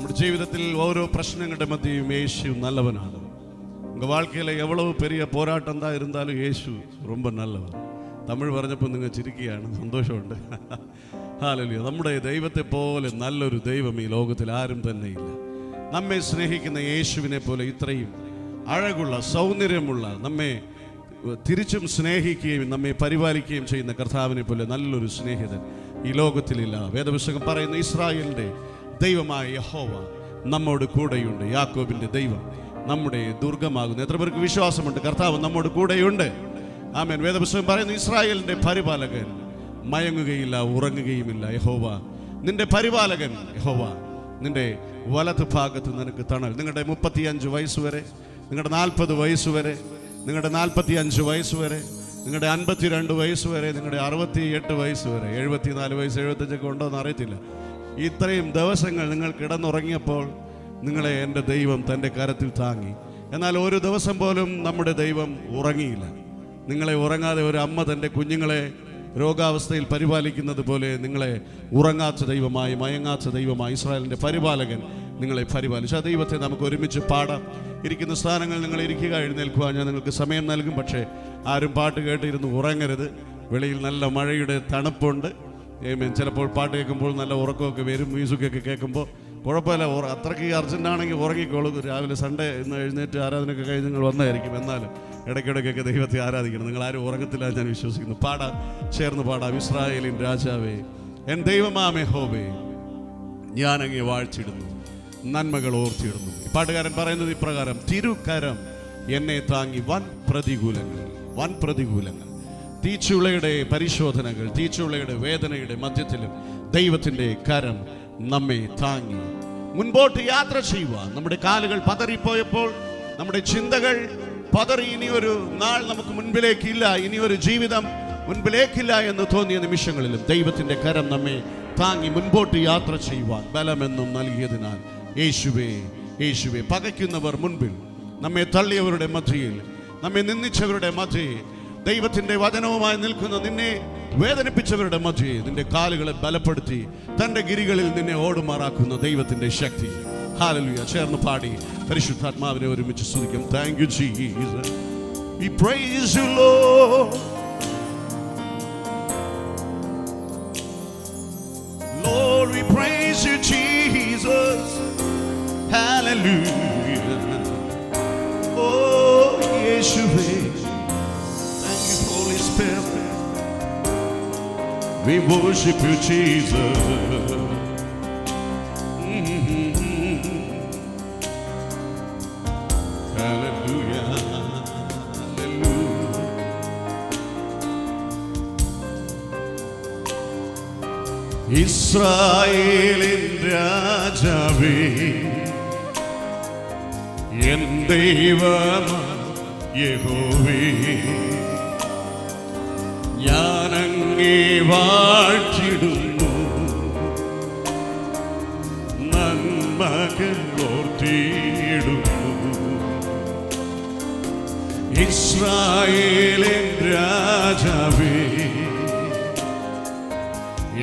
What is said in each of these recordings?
നമ്മുടെ ജീവിതത്തിൽ ഓരോ പ്രശ്നങ്ങളുടെ മധ്യയും യേശു നല്ലവനാണ്. உங்கள் வாழ்க்கையில் எவ்வளவு பெரிய போராட்டம் தான் இருந்தாலும் യേശു ரொம்ப நல்லவன். തമിഴ് പറഞ്ഞപ്പോൾ നിങ്ങൾ ചിരിക്കുകയാണ്, സന്തോഷമുണ്ട്. ഹല്ലേലൂയ. നമ്മുടെ ദൈവത്തെ പോലെ നല്ലൊരു ദൈവം ഈ ലോകത്തിൽ ആരും തന്നെ ഇല്ല. നമ്മെ സ്നേഹിക്കുന്ന യേശുവിനെ പോലെ ഇത്രയും അഴകുള്ള സൗന്ദര്യമുള്ള, നമ്മെ തിരിച്ചും സ്നേഹിക്കുകയും നമ്മെ പരിപാലിക്കുകയും ചെയ്യുന്ന കർത്താവിനെ പോലെ നല്ലൊരു സ്നേഹിതൻ ഈ ലോകത്തിലില്ല. വേദപുസ്തകം പറയുന്ന ഇസ്രായേലിൻ്റെ ദൈവമായ യഹോവ നമ്മോട് കൂടെയുണ്ട്. യാക്കോബിൻ്റെ ദൈവം നമ്മുടെ ദുർഗമാകുന്നു. എത്ര പേർക്ക് വിശ്വാസമുണ്ട് കർത്താവ് നമ്മോട് കൂടെയുണ്ട്? ആമേൻ. വേദപുസ്തകം പറയുന്നു ഇസ്രായേലിൻ്റെ പരിപാലകൻ മയങ്ങുകയില്ല, ഉറങ്ങുകയുമില്ല. യഹോവ നിന്റെ പരിപാലകൻ, യഹോവ നിന്റെ വലത് ഭാഗത്ത് നിനക്ക് തണൽ. നിങ്ങളുടെ 35 വയസ്സ് വരെ, നിങ്ങളുടെ 40 വയസ്സ് വരെ, നിങ്ങളുടെ 45 വയസ്സ് വരെ, നിങ്ങളുടെ 52 വയസ്സ് വരെ, നിങ്ങളുടെ 68 വയസ്സ് വരെ, 74 വയസ്സ് 75 ഉണ്ടോ എന്ന് അറിയത്തില്ല. ഇത്രയും ദിവസങ്ങൾ നിങ്ങൾ കിടന്നുറങ്ങിയപ്പോൾ നിങ്ങളെ എൻ്റെ ദൈവം തൻ്റെ കരത്തിൽ താങ്ങി. എന്നാൽ ഒരു ദിവസം പോലും നമ്മുടെ ദൈവം ഉറങ്ങിയില്ല. നിങ്ങളെ ഉറങ്ങാതെ ഒരു അമ്മ തൻ്റെ കുഞ്ഞുങ്ങളെ രോഗാവസ്ഥയിൽ പരിപാലിക്കുന്നത് പോലെ നിങ്ങളെ ഉറങ്ങാത്ത ദൈവമായി, മയങ്ങാത്ത ദൈവമായി ഇസ്രായേലിൻ്റെ പരിപാലകൻ നിങ്ങളെ പരിപാലിച്ചു. ആ ദൈവത്തെ നമുക്ക് ഒരുമിച്ച് പാടാം. ഇരിക്കുന്ന സ്ഥാനങ്ങളിൽ നിങ്ങൾ ഇരിക്കുക, എഴുന്നേൽക്കുക. ഞാൻ നിങ്ങൾക്ക് സമയം നൽകും, പക്ഷേ ആരും പാട്ട് കേട്ടിരുന്ന് ഉറങ്ങരുത്. വെളിയിൽ നല്ല മഴയുടെ തണുപ്പുണ്ട്. ചിലപ്പോൾ പാട്ട് കേൾക്കുമ്പോൾ നല്ല ഉറക്കമൊക്കെ വരും. മ്യൂസിക്കൊക്കെ കേൾക്കുമ്പോൾ കുഴപ്പമില്ല, അത്രയ്ക്ക് അർജൻറ്റാണെങ്കിൽ ഉറങ്ങിക്കോളും. രാവിലെ സൺഡേ ഇന്ന് എഴുന്നേറ്റ് ആരാധനയൊക്കെ കഴിഞ്ഞ് നിങ്ങൾ വന്നായിരിക്കും. എന്നാലും ഇടയ്ക്കിടയ്ക്കൊക്കെ ദൈവത്തെ ആരാധിക്കണം. നിങ്ങൾ ആരും ഉറങ്ങത്തില്ല ഞാൻ വിശ്വസിക്കുന്നു. പാടാം, ചേർന്ന് പാടാം. ഇസ്രായേലിൻ രാജാവേ, എൻ ദൈവമാം യഹോവേ, ഞാൻ അങ്ങേ വാഴ്ത്തിടുന്നു, നന്മകൾ ഓർത്തിടുന്നു. ഈ പാട്ടുകാരൻ പറയുന്നത് ഇപ്രകാരം: തിരുക്കരം എന്നെ താങ്ങി വൻ പ്രതികൂലങ്ങൾ, തീച്ചുളയുടെ പരിശോധനകൾ, തീച്ചുളയുടെ വേദനയുടെ മധ്യത്തിലും ദൈവത്തിൻ്റെ കരം നമ്മെ താങ്ങി മുൻപോട്ട് യാത്ര ചെയ്യുവാൻ. നമ്മുടെ കാലുകൾ പതറിപ്പോയപ്പോൾ, നമ്മുടെ ചിന്തകൾ പതറി, ഇനിയൊരു നാൾ നമുക്ക് മുൻപിലേക്കില്ല, ഇനിയൊരു ജീവിതം മുൻപിലേക്കില്ല എന്ന് തോന്നിയ നിമിഷങ്ങളിലും ദൈവത്തിൻ്റെ കരം നമ്മെ താങ്ങി മുൻപോട്ട് യാത്ര ചെയ്യുവാൻ ബലമെന്നും നൽകിയതിനാൽ യേശുവേ, യേശുവേ. പകയ്ക്കുന്നവർ മുൻപിൽ, നമ്മെ തള്ളിയവരുടെ മധ്യയിൽ, നമ്മെ നിന്ദിച്ചവരുടെ മധ്യയിൽ, ദൈവത്തിൻ്റെ വചനവുമായി നിൽക്കുന്ന നിന്നെ വേദനിപ്പിച്ചവരുടെ മധ്യേ നിന്റെ കാലുകളെ ബലപ്പെടുത്തി തൻ്റെ ഗിരികളിൽ നിന്നെ ഓടുമാറാക്കുന്ന ദൈവത്തിൻ്റെ ശക്തി. ഹല്ലേലൂയ. ചേർന്ന് പാടി പരിശുദ്ധാത്മാവിനെ ഒരുമിച്ച് സ്തുതിക്കാം. Thank you Jesus, we praise you Lord. Lord, we praise you Jesus. Hallelujah. Oh, Yeshua. We worship you, Jesus. Hallelujah, hallelujah. ഇസ്രായേലിൻ രാജാവേ, എൻ ദൈവമാം യഹോവേ, ഞാനങ്ങേ വാഴ്ത്തിടുന്നു, നന്മകൾ ഓർത്തിടുന്നു. ഇസ്രായേലിൻ രാജാവേ,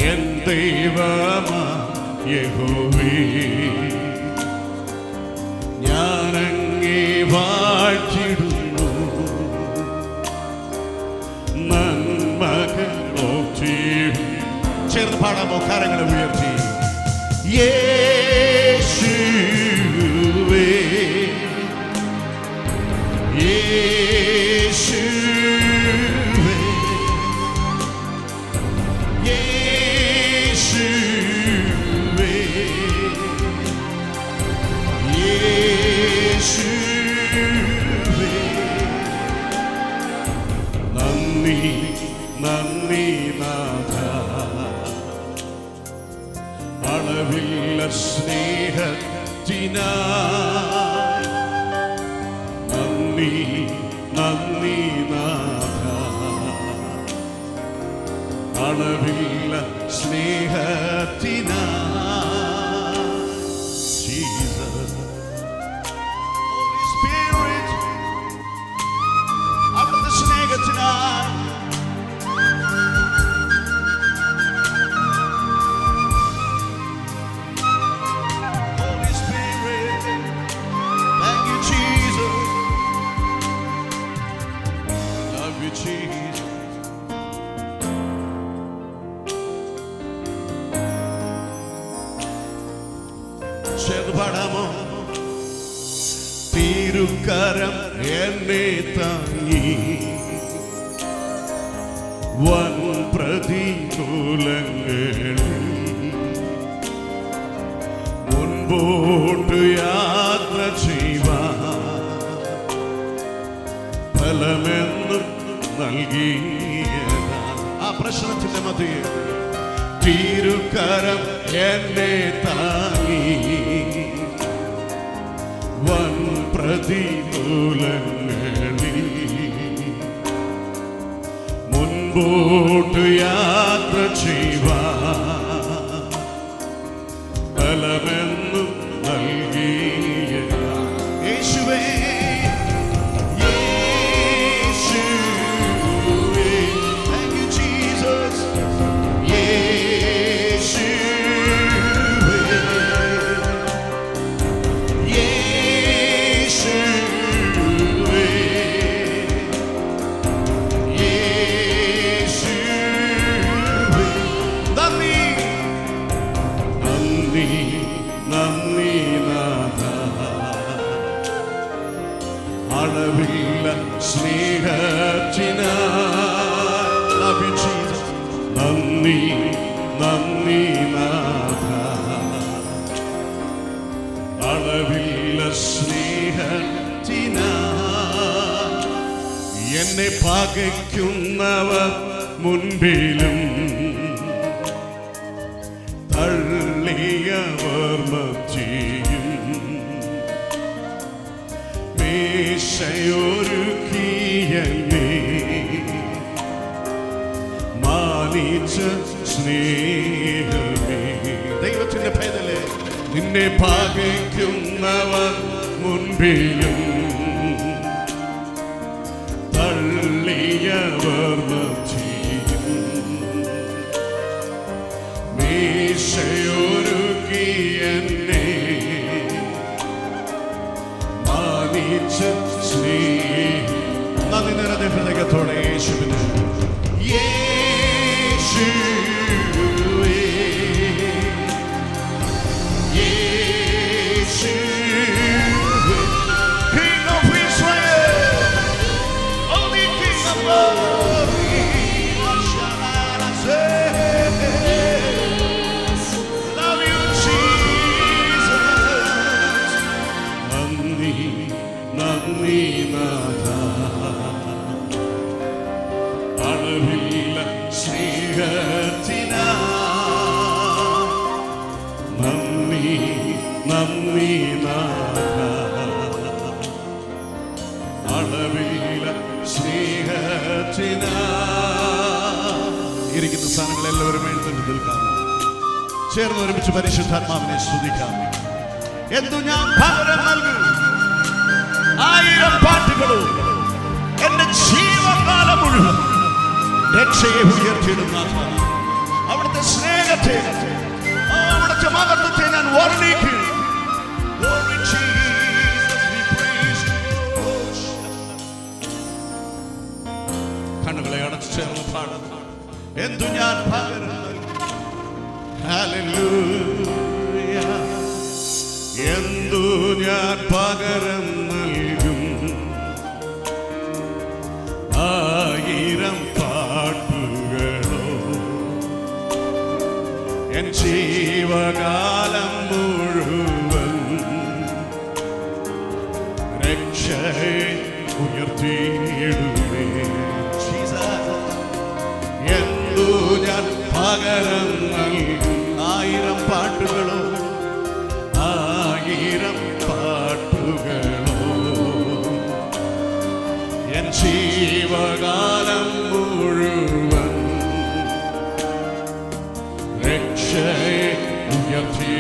എൻ ദൈവമാം യഹോവേ, ഞാനങ്ങേ വാഴ്ത്തിടുന്നു, ചേർന്ന് പാടാമോ? കരങ്ങളെ ഉയർത്തി. യേശുവേ, യേശുവേ, യേശുവേ, യേശുവേ. നന്ദി നന്ദി നാഥ, അളവില്ല സ്നേഹത്തിനായി. നന്ദി നന്ദി നാഥ, അളവില്ല സ്നേഹത്തിനായി. ജീസസ്, ഹോളി സ്പിരിറ്റ്, അവിടുത്തെ സ്നേഹത്തിനായി. Holy ചേർന്ന് പാടാമോ? തിരുക്കരം എന്നെ താങ്ങി വൻ പ്രതികൂലങ്ങളിൽ മുൻപോട്ട് യാത്ര ചെയ്യുവാൻ ഫലമെന്നും നൽകിയതാ. ആ പ്രശ്നത്തിന്റെ മധ്യേ തിരുക്കരം എന്നെ താങ്ങി വൻ പ്രതികൂലങ്ങളിൽ മുൻപോട്ട് യാത്ര ചെയ്യുവാൻ ഫലമെന്നും നൽകിയ യേശുവേ, യേശുവേ, thank you Jesus, യേശുവേ, യേശുവേ, യേശുവേ. നന്ദി നന്ദി നന്ദി നാഥ, അളവില്ല സ്നേഹത്തിനായി. Love you, Jesus. നന്ദി നന്ദി നാഥ, അളവില്ല സ്നേഹത്തിനായി. എന്നെ പകയ്ക്കുന്നവർ മുൻപിലും തള്ളിയവർ മധ്യയും മേശയൊരുക്കിയല്ലേ മാനിച്ച സ്നേഹമേ. ദൈവത്തിന്റെ ഭേദലേ, നിന്നെ പകയ്ക്കുന്നവർ മുൻപിലും തള്ളിയവർ മധ്യയും മേശയൊരുക്കിയെന്നെ മാനിച്ച സ്നേഹം. നന്ദി നിറഞ്ഞ ഹൃദയത്തോടെ യേശുവിന്, യേശുവേ, യേശുവേ, King of Israel, only King of glory. What shall I say? Love you, Jesus. നന്ദി നന്ദി നാഥ, അളവില്ല സ്നേഹത്തിനായി. നന്ദി നന്ദി നാഥ, അളവില്ല സ്നേഹത്തിനായി. ഇരിക്കുന്ന സ്ഥാനങ്ങൾ എല്ലാവരും എഴുന്നേറ്റ് നിൽക്കാം. ചേർന്ന് ഒരുമിച്ച് പരിശുദ്ധാത്മാവിനെ സ്തുതിക്കാം. എന്തു ഞാൻ പകരം നൽകും? 1000 പാട്ടുകളും എന്റെ ജീവകാലം മുഴുവൻ രക്ഷയെ ഉയർത്തിയിടുന്ന അവിടുത്തെ സ്നേഹത്തെ, അവിടുത്തെ മഹത്വത്തെ ഞാൻ വർണ്ണിക്കും. Glory Jesus, we praise you. കണ്ണുകളെ അടച്ചു ചേർന്ന് പാടാം. എന്തു ഞാൻ പകരം നൽകും? Hallelujah. എന്തു ഞാൻ പകരം നൽകും? 1000 പാട്ടുകളോ എൻ ജീവകാലം മുഴുവൻ രക്ഷയെ ഉയർത്തിയിടുമേ. എന്തു ഞാൻ പകരം നൽകും? 1000 പാട്ടുകളോ 1000 പാട്ടുകളോ എൻ ജീവകാലം മുഴുവൻ രക്ഷയെ ഉയർത്തി.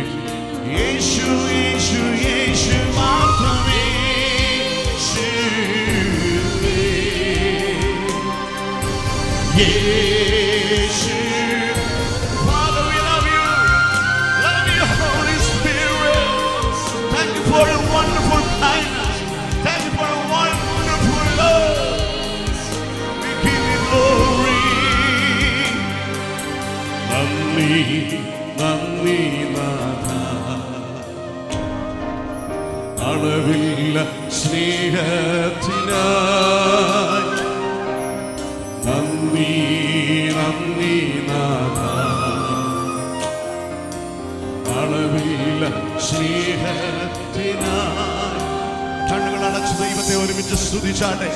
യേശു യേശു യേശു മാത്രമേ. യേശു, Father, we love you, love you. അളവില്ല സ്നേഹത്തിനായി നന്ദി നന്ദി നാഥ. അളവില്ല സ്നേഹത്തിനായി. കണ്ണുകൾ അടച്ച് ദൈവത്തെ ഒരുമിച്ച് സ്തുതിച്ചാട്ടെ.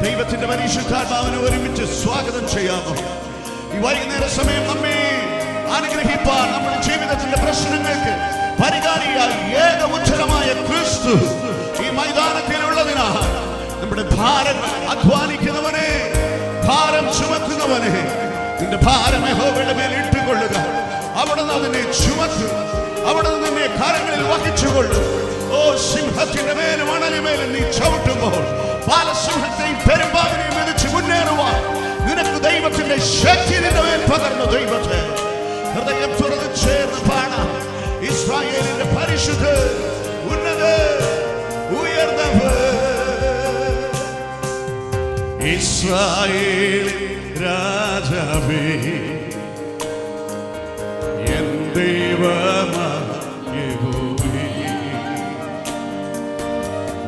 ദൈവത്തിന്റെ പരിശുദ്ധാത്മാവിനെ ഒരുമിച്ച് സ്വാഗതം ചെയ്യാമോ? ഈ വൈകുന്നേര സമയം നമ്മെ അനുഗ്രഹിപ്പാൻ, നമ്മുടെ ജീവിതത്തിന്റെ പ്രശ്നങ്ങൾക്ക് പരിഹാരിയായി ഏകമുച്ചരമായ ക്രിസ്തു ഈ മൈതാനത്തിലുള്ളതിനാൽ നമ്മുടെ ഭാരങ്ങൾ അധ്വാനിക്കുന്നവനെ, ഭാരം ചുമക്കുന്നവനെ, നിന്റെ ഭാരം യഹോവയുടെ മേൽ ഇട്ടുകൊള്ളുക. അവിടുന്ന് അതിനെ ചുമക്കും, അവിടുന്ന് നിന്നെ കരങ്ങളിൽ വഹിച്ചുകൊള്ളും. ഓ, സിംഹത്തിന്റെ മേലും അണലിമേലും നീ ചവിട്ടുമ്പോൾ ബാലസിംഹത്തെയും പെരുമ്പാവിനെയും മെതിച്ച് മുന്നേറുവാൻ നിനക്ക് ദൈവത്തിന്റെ ശക്തി നിന്റെ മേൽ പകർന്നു. ദൈവത്തെ ഹൃദയം തുറന്ന് ചേർന്ന് പാടാം. ഇസ്രായേലിന്റെ പരിശുദ്ധ ഉന്നത ഉയർന്നവർ, ഇസ്രായേൽ രാജാവേ, എൻ ദൈവമായ യഹോവേ,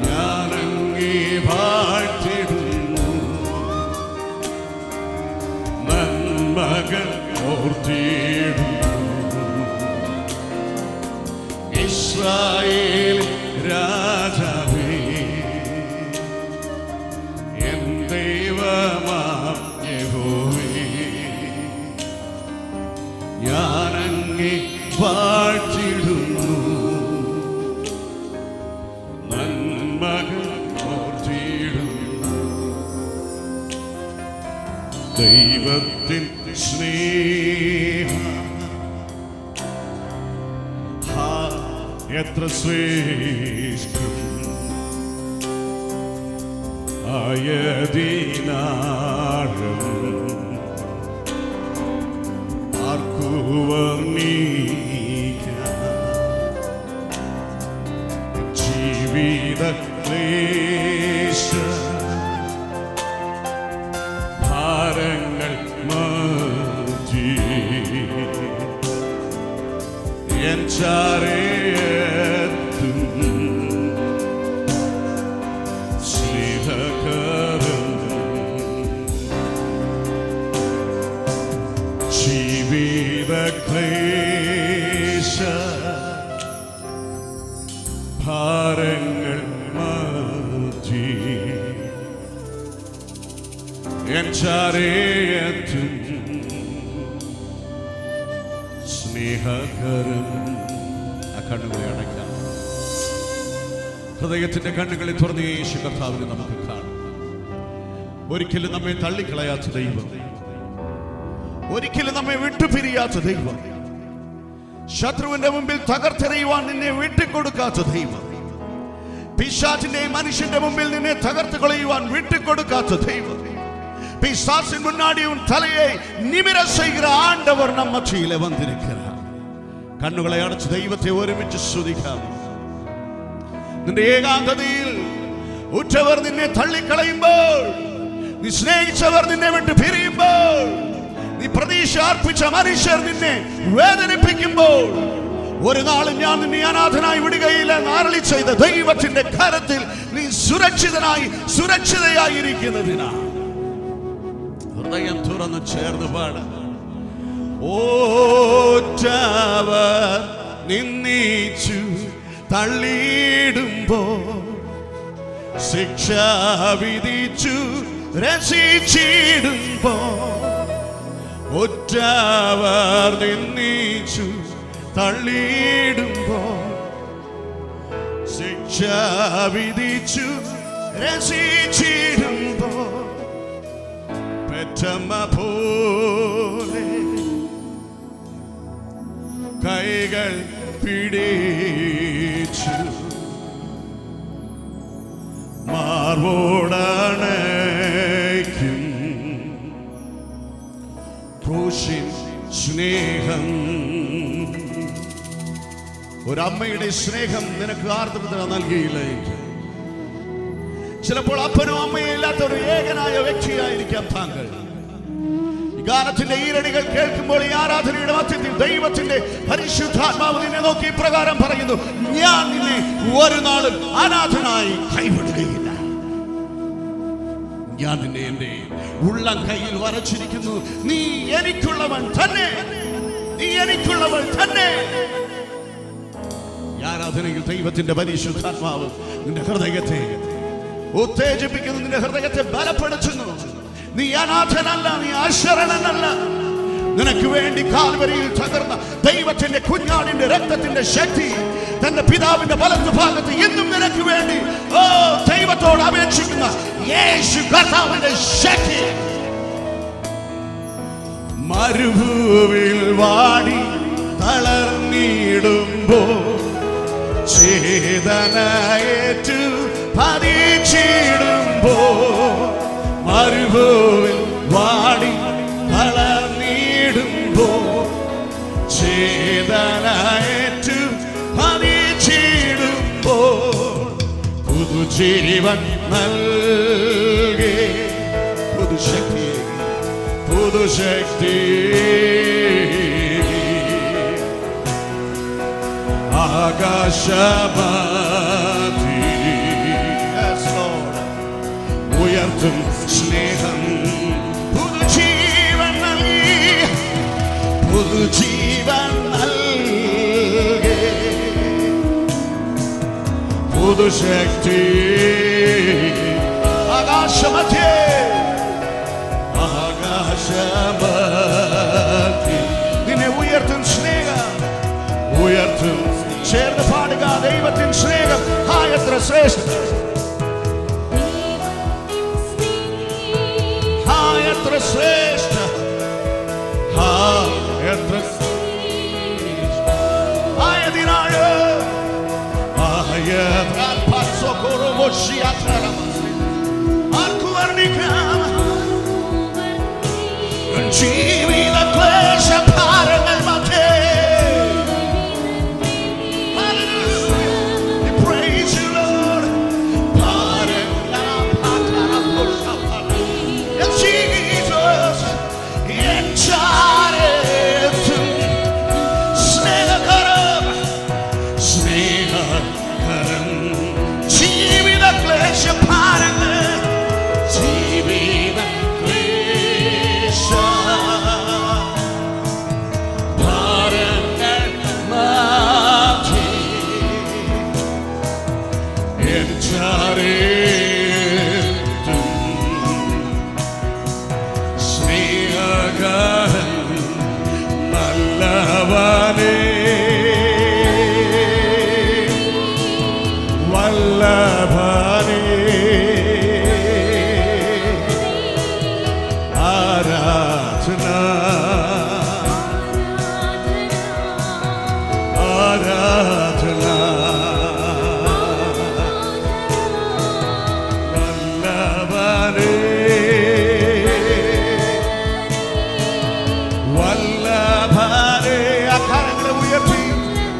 ഞാൻ അങ്ങേ വാഴ്ത്തിടുന്നു. നന്മകൾ ഓർത്തിടുന്നു. ഇസ്രായേൽ രാജാവേ, എൻ ദൈവമാം യഹോവേ, ഞാൻ അങ്ങേ വാഴ്ത്തിടുന്നു. നന്മകൾ ഓർത്തിടുന്നു. ദൈവത്തിൻ സ്നേഹം എത്ര ശ്രേഷ്ഠം. ആയതിനാഴം ആർക്കു വർണ്ണിക്കാം. ജീവിത ക്ലേശ ഭാരങ്ങൾ മാറ്റി എൻ ചാരേത്തും സ്നേഹകരം. ജീവിത ക്ലേശ ഭാരങ്ങൾ മാറ്റി എൻ ചാരേത്തും സ്നേഹകരം. ആ കണ്ണുകളെ അടയ്ക്കാം. ഹൃദയത്തിന്റെ കണ്ണുകളെ തുറന്ന് യേശു കർത്താവിനെ നമുക്ക് കാണാം. ഒരിക്കലും നമ്മെ തള്ളിക്കളയാത്ത ദൈവം, ഒരിക്കലും നമ്മെ വിട്ടുപിരിയാത്ത ദൈവം, ശത്രുവിന്റെ മുമ്പിൽ തകർത്തെറിയുവാൻ നിന്നെ വിട്ടുകൊടുക്കാത്ത ദൈവം, പിശാചിന്റെയും മനുഷ്യന്റെ മുമ്പിൽ നിന്നെ തകർത്ത് കളയുവാൻ വിട്ടുകൊടുക്കാത്ത ദൈവം, பிசாசின் முன்னாடி உன் தலையை நிமிர செய்கிற ஆண்டவர் நம் மத்தியிலே வந்திருக்கிறார். കണ്ണുകളെ അടച്ച് ദൈവത്തെ ഒരുമിച്ച് സ്തുതിക്കാം. നിന്റെ ഏകാന്തതയിൽ ഉറ്റവർ നിന്നെ തള്ളിക്കളയുമ്പോൾ, നീ സ്നേഹിച്ചവർ നിന്നെ വിട്ട് പിരിയുമ്പോൾ, നീ പ്രതീക്ഷ അർപ്പിച്ച മനുഷ്യർ നിന്നെ വേദനിപ്പിക്കുമ്പോൾ, ഒരു നാളും ഞാൻ നിന്നെ അനാഥനായി വിടുകയില്ല എന്ന് അരുളി ചെയ്ത ദൈവത്തിന്റെ കരത്തിൽ നീ സുരക്ഷിതയായിരിക്കുന്നതിനാ ഹൃദയം തുറന്ന് ചേർന്ന് പാടാം. ഓറ്റവർ നിന്ദിച്ചു തള്ളിയിടുമ്പോ, ശിക്ഷ വിധിച്ചു രക്ഷിച്ചിടുമ്പോ, ഒറ്റവർ നിന്ദിച്ചു തള്ളിയിടുമ്പോ, ശിക്ഷ വിധിച്ചു രക്ഷിച്ചിടുമ്പോ, പെറ്റമ്മ പോലെ കൈകൾ പിടിച്ചു മാർവോടണയ്ക്കും ക്രൂശിൻ സ്നേഹം. ഒരമ്മയുടെ സ്നേഹം നിനക്ക് ആർദ്രത നൽകിയില്ല. ചിലപ്പോൾ അപ്പനോ അമ്മയോ ഇല്ലാത്ത ഒരു ഏകനായ വ്യക്തിയായിരിക്കാം താങ്കൾ. ഈ ഗാനത്തിന്റെ ഈരടികൾ കേൾക്കുമ്പോൾ ഈ ആരാധനയുടെ മധ്യത്തിൽ ദൈവത്തിന്റെ പരിശുദ്ധാത്മാവ് നിന്നെ നോക്കി ഇപ്രകാരം പറയുന്നു, ഞാൻ നിന്നെ ഒരു നാളും അനാഥനായി കൈവിടുകയില്ല. ഞാൻ നിന്നെ എന്റെ ഉള്ളം കയ്യിൽ വരച്ചിരിക്കുന്നു. നീ എനിക്കുള്ളവൻ തന്നെ, നീ എനിക്കുള്ളവൻ തന്നെ. ആരാധനയിൽ ദൈവത്തിന്റെ പരിശുദ്ധാത്മാവ് നിന്റെ ഹൃദയത്തെ ഉത്തേജിപ്പിക്കുന്നു, നിന്റെ ഹൃദയത്തെ ബലപ്പെടുത്തുന്നു. നീ അനാഥനല്ല, നീ അശരണനല്ല. നിനക്ക് വേണ്ടി കാൽവരിയിൽ തകർന്ന ദൈവത്തിന്റെ കുഞ്ഞാടിന്റെ രക്തത്തിന്റെ ശക്തി തന്റെ പിതാവിന്റെ വലതു ഭാഗത്ത് ഇന്നും നിനക്ക് വേണ്ടി ദൈവത്തോട് അപേക്ഷിക്കുന്ന യേശു കർത്താവിന്റെ ശക്തി. മരുഭൂവിൽ വാടി തളർന്നിടുമ്പോ ചേതനയേറ്റു പരീക്ഷിടുമ്പോ, മരുഭൂവിൽ വാടി തളർന്നിടുമ്പോ ചേതനയേറ്റു പരീക്ഷിടുമ്പോ, പുതുജീവൻ നൽകി പുതുശക്തി പുതുശക്തി ആകാശമാതി ഉയർത്തും സ്നേഹം പുതുജീവൻ നൽകി പുതുജീവൻ നൽകി പുതുശക്തി ആകാശമധ്യേ ആകാശമധ്യേ നിന്നെ ഉയർത്തും സ്നേഹം ഉയർത്തും. ചേർന്ന് പാടുക, ദൈവത്തിൻ സ്നേഹം എത്ര ശ്രേഷ്ഠം, എത്ര ശ്രേഷ്ഠം, എത്ര ആയതിനായോ ആർക്കു വർണ്ണിക്കാം ജീവിത ക്ലേശ ഭാരങ്ങൾ മധ്യേ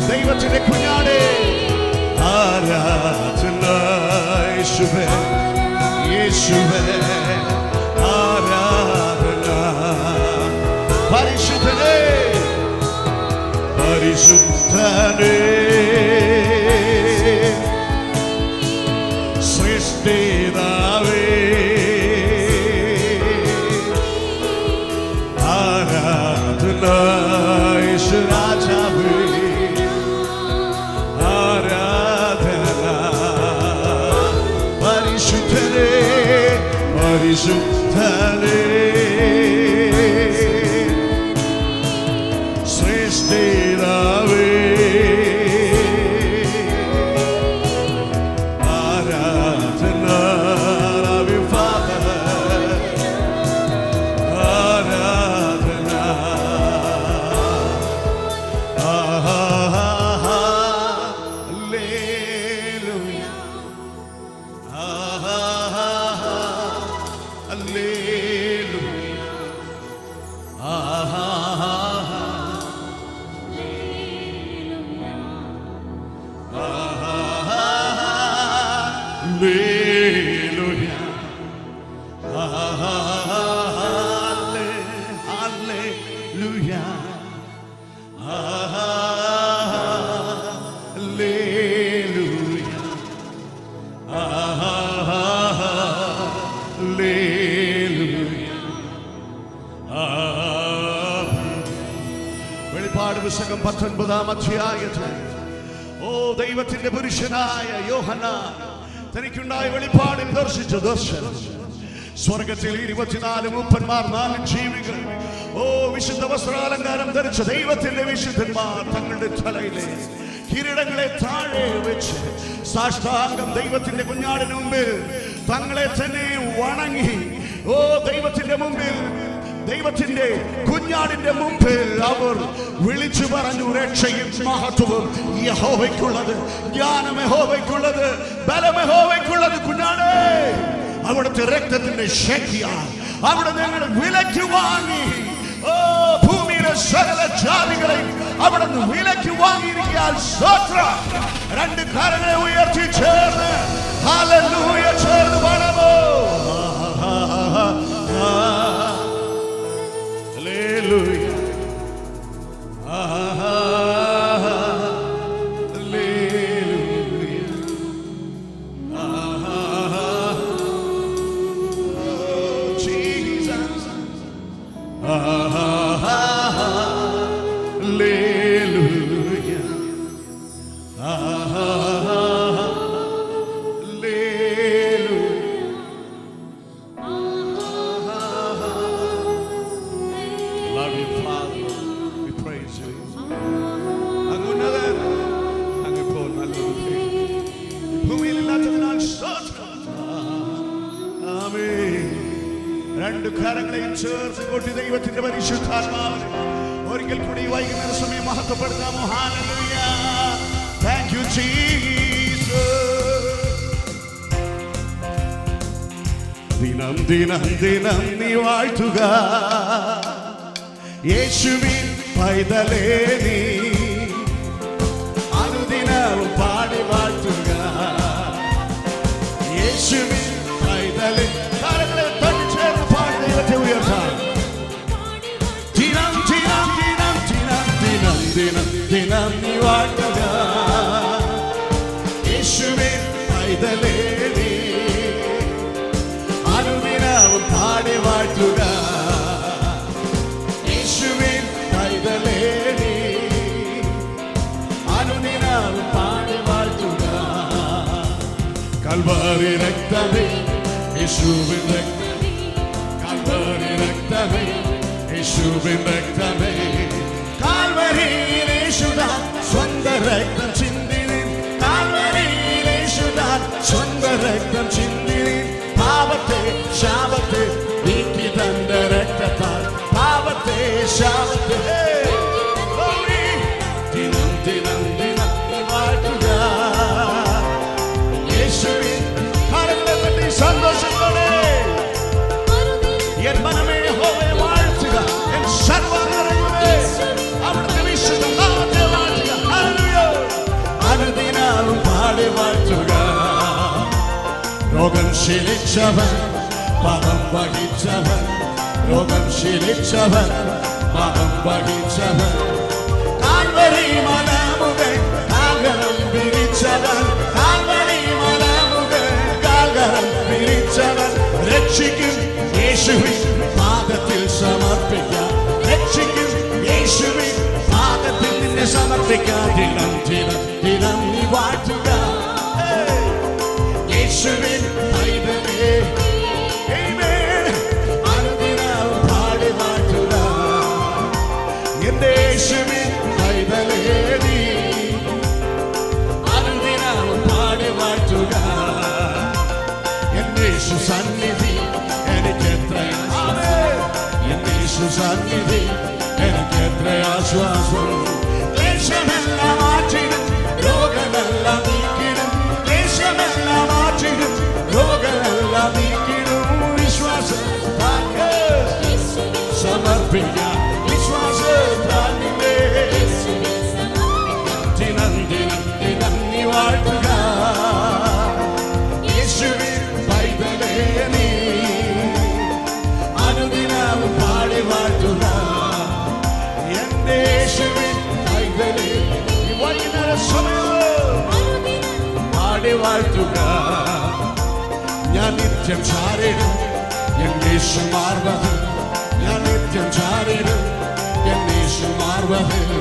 ദൈവത്തിന്റെ കുഞ്ഞാടേ ആരാധന യേശുവേ യേശുവേ ആരാധന പരിശുദ്ധനേ പരിശുദ്ധനേ സൃഷ്ടിതാവേ ആരാധന യേശു രാജാവേ പരിശുദ്ധനേ ശ്രേഷ്ഠിതാവേ ആരാധന ആരാധന 19 അധ്യായത്തിൽ ദൈവത്തിന്റെ പുരുഷനായ യോഹന്നാൻ തനിക്കുണ്ടായ വെളിപ്പാടിൽ ദർശിച്ച ദർശനം, സ്വർഗത്തിൽ 24 മൂപ്പന്മാർ 4 ജീവികൾ, വിശുദ്ധ വസ്ത്രാലങ്കാരം ധരിച്ച ദൈവത്തിന്റെ വിശുദ്ധന്മാർ തങ്ങളുടെ തലയിലെ കിരീടങ്ങളെ താഴെ വെച്ച് സാഷ്ടാംഗം ദൈവത്തിന്റെ കുഞ്ഞാടിന് മുമ്പിൽ തങ്ങളെ തന്നെ വണങ്ങി ദൈവത്തിന്റെ മുമ്പിൽ, ദൈവത്തിന്റെ കുഞ്ഞാടിന്റെ മുമ്പിൽ അവർ വിളിച്ചു പറഞ്ഞു, രക്ഷയും മഹത്വവും യഹോവയ്ക്കുള്ളത്, ജ്ഞാനം യഹോവയ്ക്കുള്ളത്, ബലം യഹോവയ്ക്കുള്ളത്. കുഞ്ഞാടേ, അവിടുത്തെ രക്തത്തിന്റെ ശക്തിയാൽ അവിടെ ഞങ്ങൾ വിലയ്ക്ക് വാങ്ങി ഭൂമിയിലെ സകല ജാതികളെയും അവിടെ നിന്ന് വിലയ്ക്ക് വാങ്ങിയിരിക്കാൻ സ്തോത്രം. 2 കരങ്ങളെ ഉയർത്തി ചേർന്ന് ഹല്ലേലൂയ ചേർന്ന് പാടാമോ? ഹല്ലേലൂയ കരങ്ങളെയും ചേർത്ത് കൊട്ടി ദൈവത്തിന്റെ പരിശുദ്ധാത്മാവിനെ ഒരിക്കൽ കൂടി വൈകുന്നേര സമയം മഹത്വപ്പെടുത്താമോ? Hallelujah, thank you Jesus. ദിനം ദിനം ദിനം നീ വാഴ്ത്തുക യേശുവിൻ പൈതലേ, നീ അനുദിനവും പാടി വാഴ്ത്തുക യേശുവിൻ പൈതലേ. ദിനം നീ വാഴ്ത്തുക യേശുവിൻ പൈതലേ, നീ അനുദിനവും പാടി വാഴ്ത്തുക യേശുവിൻ പൈതലേ, നീ അനുദിനവും പാടി വാഴ്ത്തുക. കൽവരി രക്തമേ യേശുവിൻ രക്തമേ, കൽവരി രക്തമേ യേശുവിൻ രക്തമേ, കാൽവരിയിൽ യേശുദാൻ സ്വന്ത രക്തം ചിന്തിനി, കാൽവരിയിൽ യേശുദാൻ സ്വന്ത രക്തം ചിന്തിനി, പാപത്തെ ശാപത്തെ നീക്കി തന്റെ രക്തത്താൽ, പാപത്തെ ശാപത്തെ ദിനം ദിനം ദിനം വാഴ്ത്തുക യേശുവിൻ. സന്തോഷത്തോടെ എൻ മനമേ യഹോവയെ വാഴ്ത്തുക, എൻ സർവ്വനിറങ്ങുമേ അവിടുത്തെ വിശുദ്ധ നാമത്തെ വാഴ്ത്തുക. ഹല്ലേലൂയ, അനുദിനവും പാടി വാഴ്ത്തുക. രോഗം ശീലിച്ചവൻ പാപം വഹിച്ചവൻ, രോഗം ശീലിച്ചവൻ പാപം വഹിച്ചവൻ, കാൽവരി മലമുകൾ കാൽകരം വിരിച്ചവൻ, കാൽവരി മലമുകൾ കാൽകരം വിരിച്ചവൻ, രക്ഷിക്കും യേശുവിൻ പാദത്തിൽ സമർപ്പിക്കാം, രക്ഷിക്കും യേശുവിൻ പാദത്തിൽ നിന്നെ സമർപ്പിക്കാം. ദിനം ദിനം ദിനം നീ വാഴ്ത്തുക യേശുവിൻ പൈതലേ, അനുദിനവും പാടി വാഴ്ത്തുക എന്റെ യേശുവിൻ പൈതലേ, നീ അനുദിനവും പാടി വാഴ്ത്തുക. എന്റെ യേശു സന്നിധി എനിക്കെത്ര സന്നിധി എനിക്കെത്ര ആശ്വാസം, ക്ലേശമെല്ലാം മാറ്റിടും രോഗമെല്ലാം നീക്കിടും, ക്ലേശമെല്ലാം മാറ്റിടും രോഗമെല്ലാം നീക്കിടും. വിശ്വാസം സമർപ്പിക്കാം, വിശ്വാസത്താൽ നിന്നെ ദിനം ദിനം ദിനം നീ വാഴ്ത്തുക യേശുവിൻ പൈതലേ, നീ അനുദിനവും പാടി വാഴ്ത്തുക എന്റെ യേശുവിൻ പൈതലേ. വൈകുന്നേര സമയം പാടി വാഴ്ത്തുക. ഞാൻ നിത്യം ചാരിടും എൻ യേശു മാർവതിൽ, ഞാൻ നിത്യം ചാരിടും എൻ യേശു മാർവതിൽ.